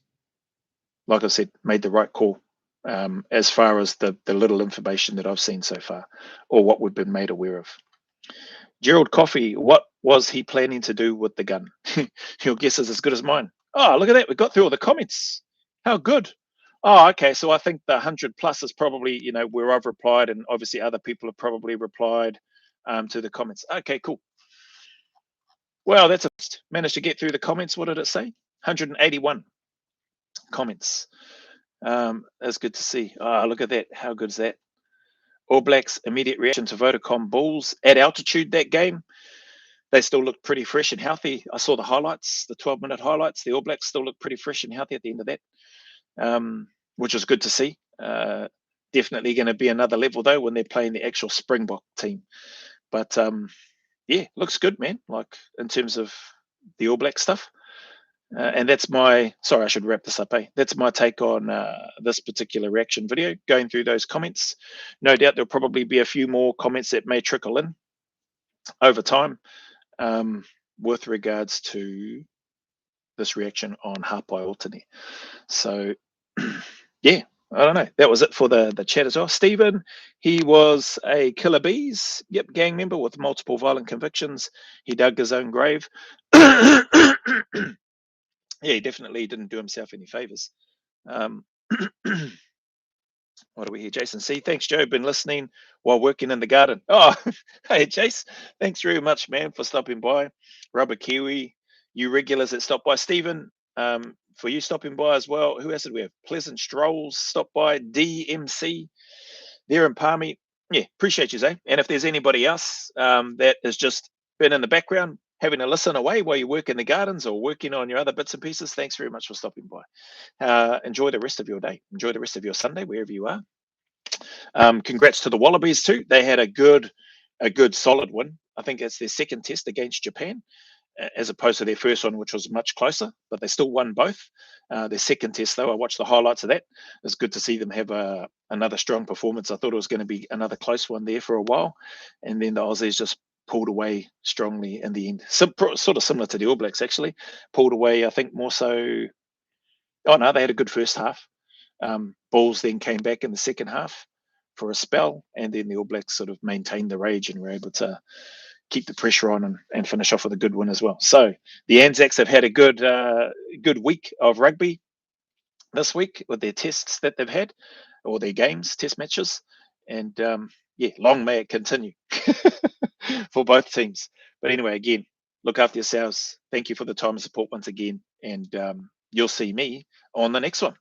Speaker 1: like I said, made the right call. As far as the little information that I've seen so far, or what we've been made aware of. Gerald Coffey, what was he planning to do with the gun? Your guess is as good as mine. Oh, look at that. We got through all the comments. How good. Oh, okay. So I think the 100 plus is probably, where I've replied, and obviously other people have probably replied to the comments. Okay, cool. Well, that's managed to get through the comments. What did it say? 181 comments. That's good to see. Oh, look at that. How good is that? All Blacks immediate reaction to Vodacom Bulls at altitude that game. They still look pretty fresh and healthy. I saw the highlights, the 12-minute highlights. The All Blacks still look pretty fresh and healthy at the end of that, which is good to see. Definitely going to be another level, though, when they're playing the actual Springbok team. But, looks good, man, like in terms of the All Black stuff. And that's sorry, I should wrap this up, That's my take on this particular reaction video, going through those comments. No doubt there'll probably be a few more comments that may trickle in over time with regards to this reaction on Hapai Otani. So, I don't know. That was it for the chat as well. Stephen, he was a Killer Bees, gang member with multiple violent convictions. He dug his own grave. He definitely didn't do himself any favors. What do we hear? Jason C. Thanks, Joe. Been listening while working in the garden. Oh, hey, Jace. Thanks very much, man, for stopping by. Rubber Kiwi, you regulars that stop by. Stephen, for you stopping by as well. Who else did we have? Pleasant Strolls stop by. DMC there in Palmy. Yeah, appreciate you, Zay. And if there's anybody else that has just been in the background, having a listen away while you work in the gardens or working on your other bits and pieces, thanks very much for stopping by. Enjoy the rest of your day. Enjoy the rest of your Sunday, wherever you are. Congrats to the Wallabies too. They had a good solid win. I think it's their second test against Japan, as opposed to their first one, which was much closer, but they still won both. Their second test, though, I watched the highlights of that. It's good to see them have another strong performance. I thought it was going to be another close one there for a while, and then the Aussies just pulled away strongly in the end. Sort of similar to the All Blacks, actually. Pulled away, I think, more so. Oh, no, they had a good first half. Bulls then came back in the second half for a spell, and then the All Blacks sort of maintained the rage and were able to keep the pressure on and finish off with a good win as well. So the Anzacs have had a good week of rugby this week with their tests that they've had, or their games, test matches. And long may it continue for both teams. But anyway, again, look after yourselves. Thank you for the time and support once again. And you'll see me on the next one.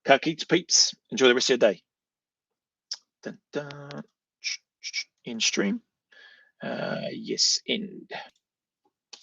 Speaker 1: Ka kite, peeps. Enjoy the rest of your day. Dun, dun. In stream. Yes, end.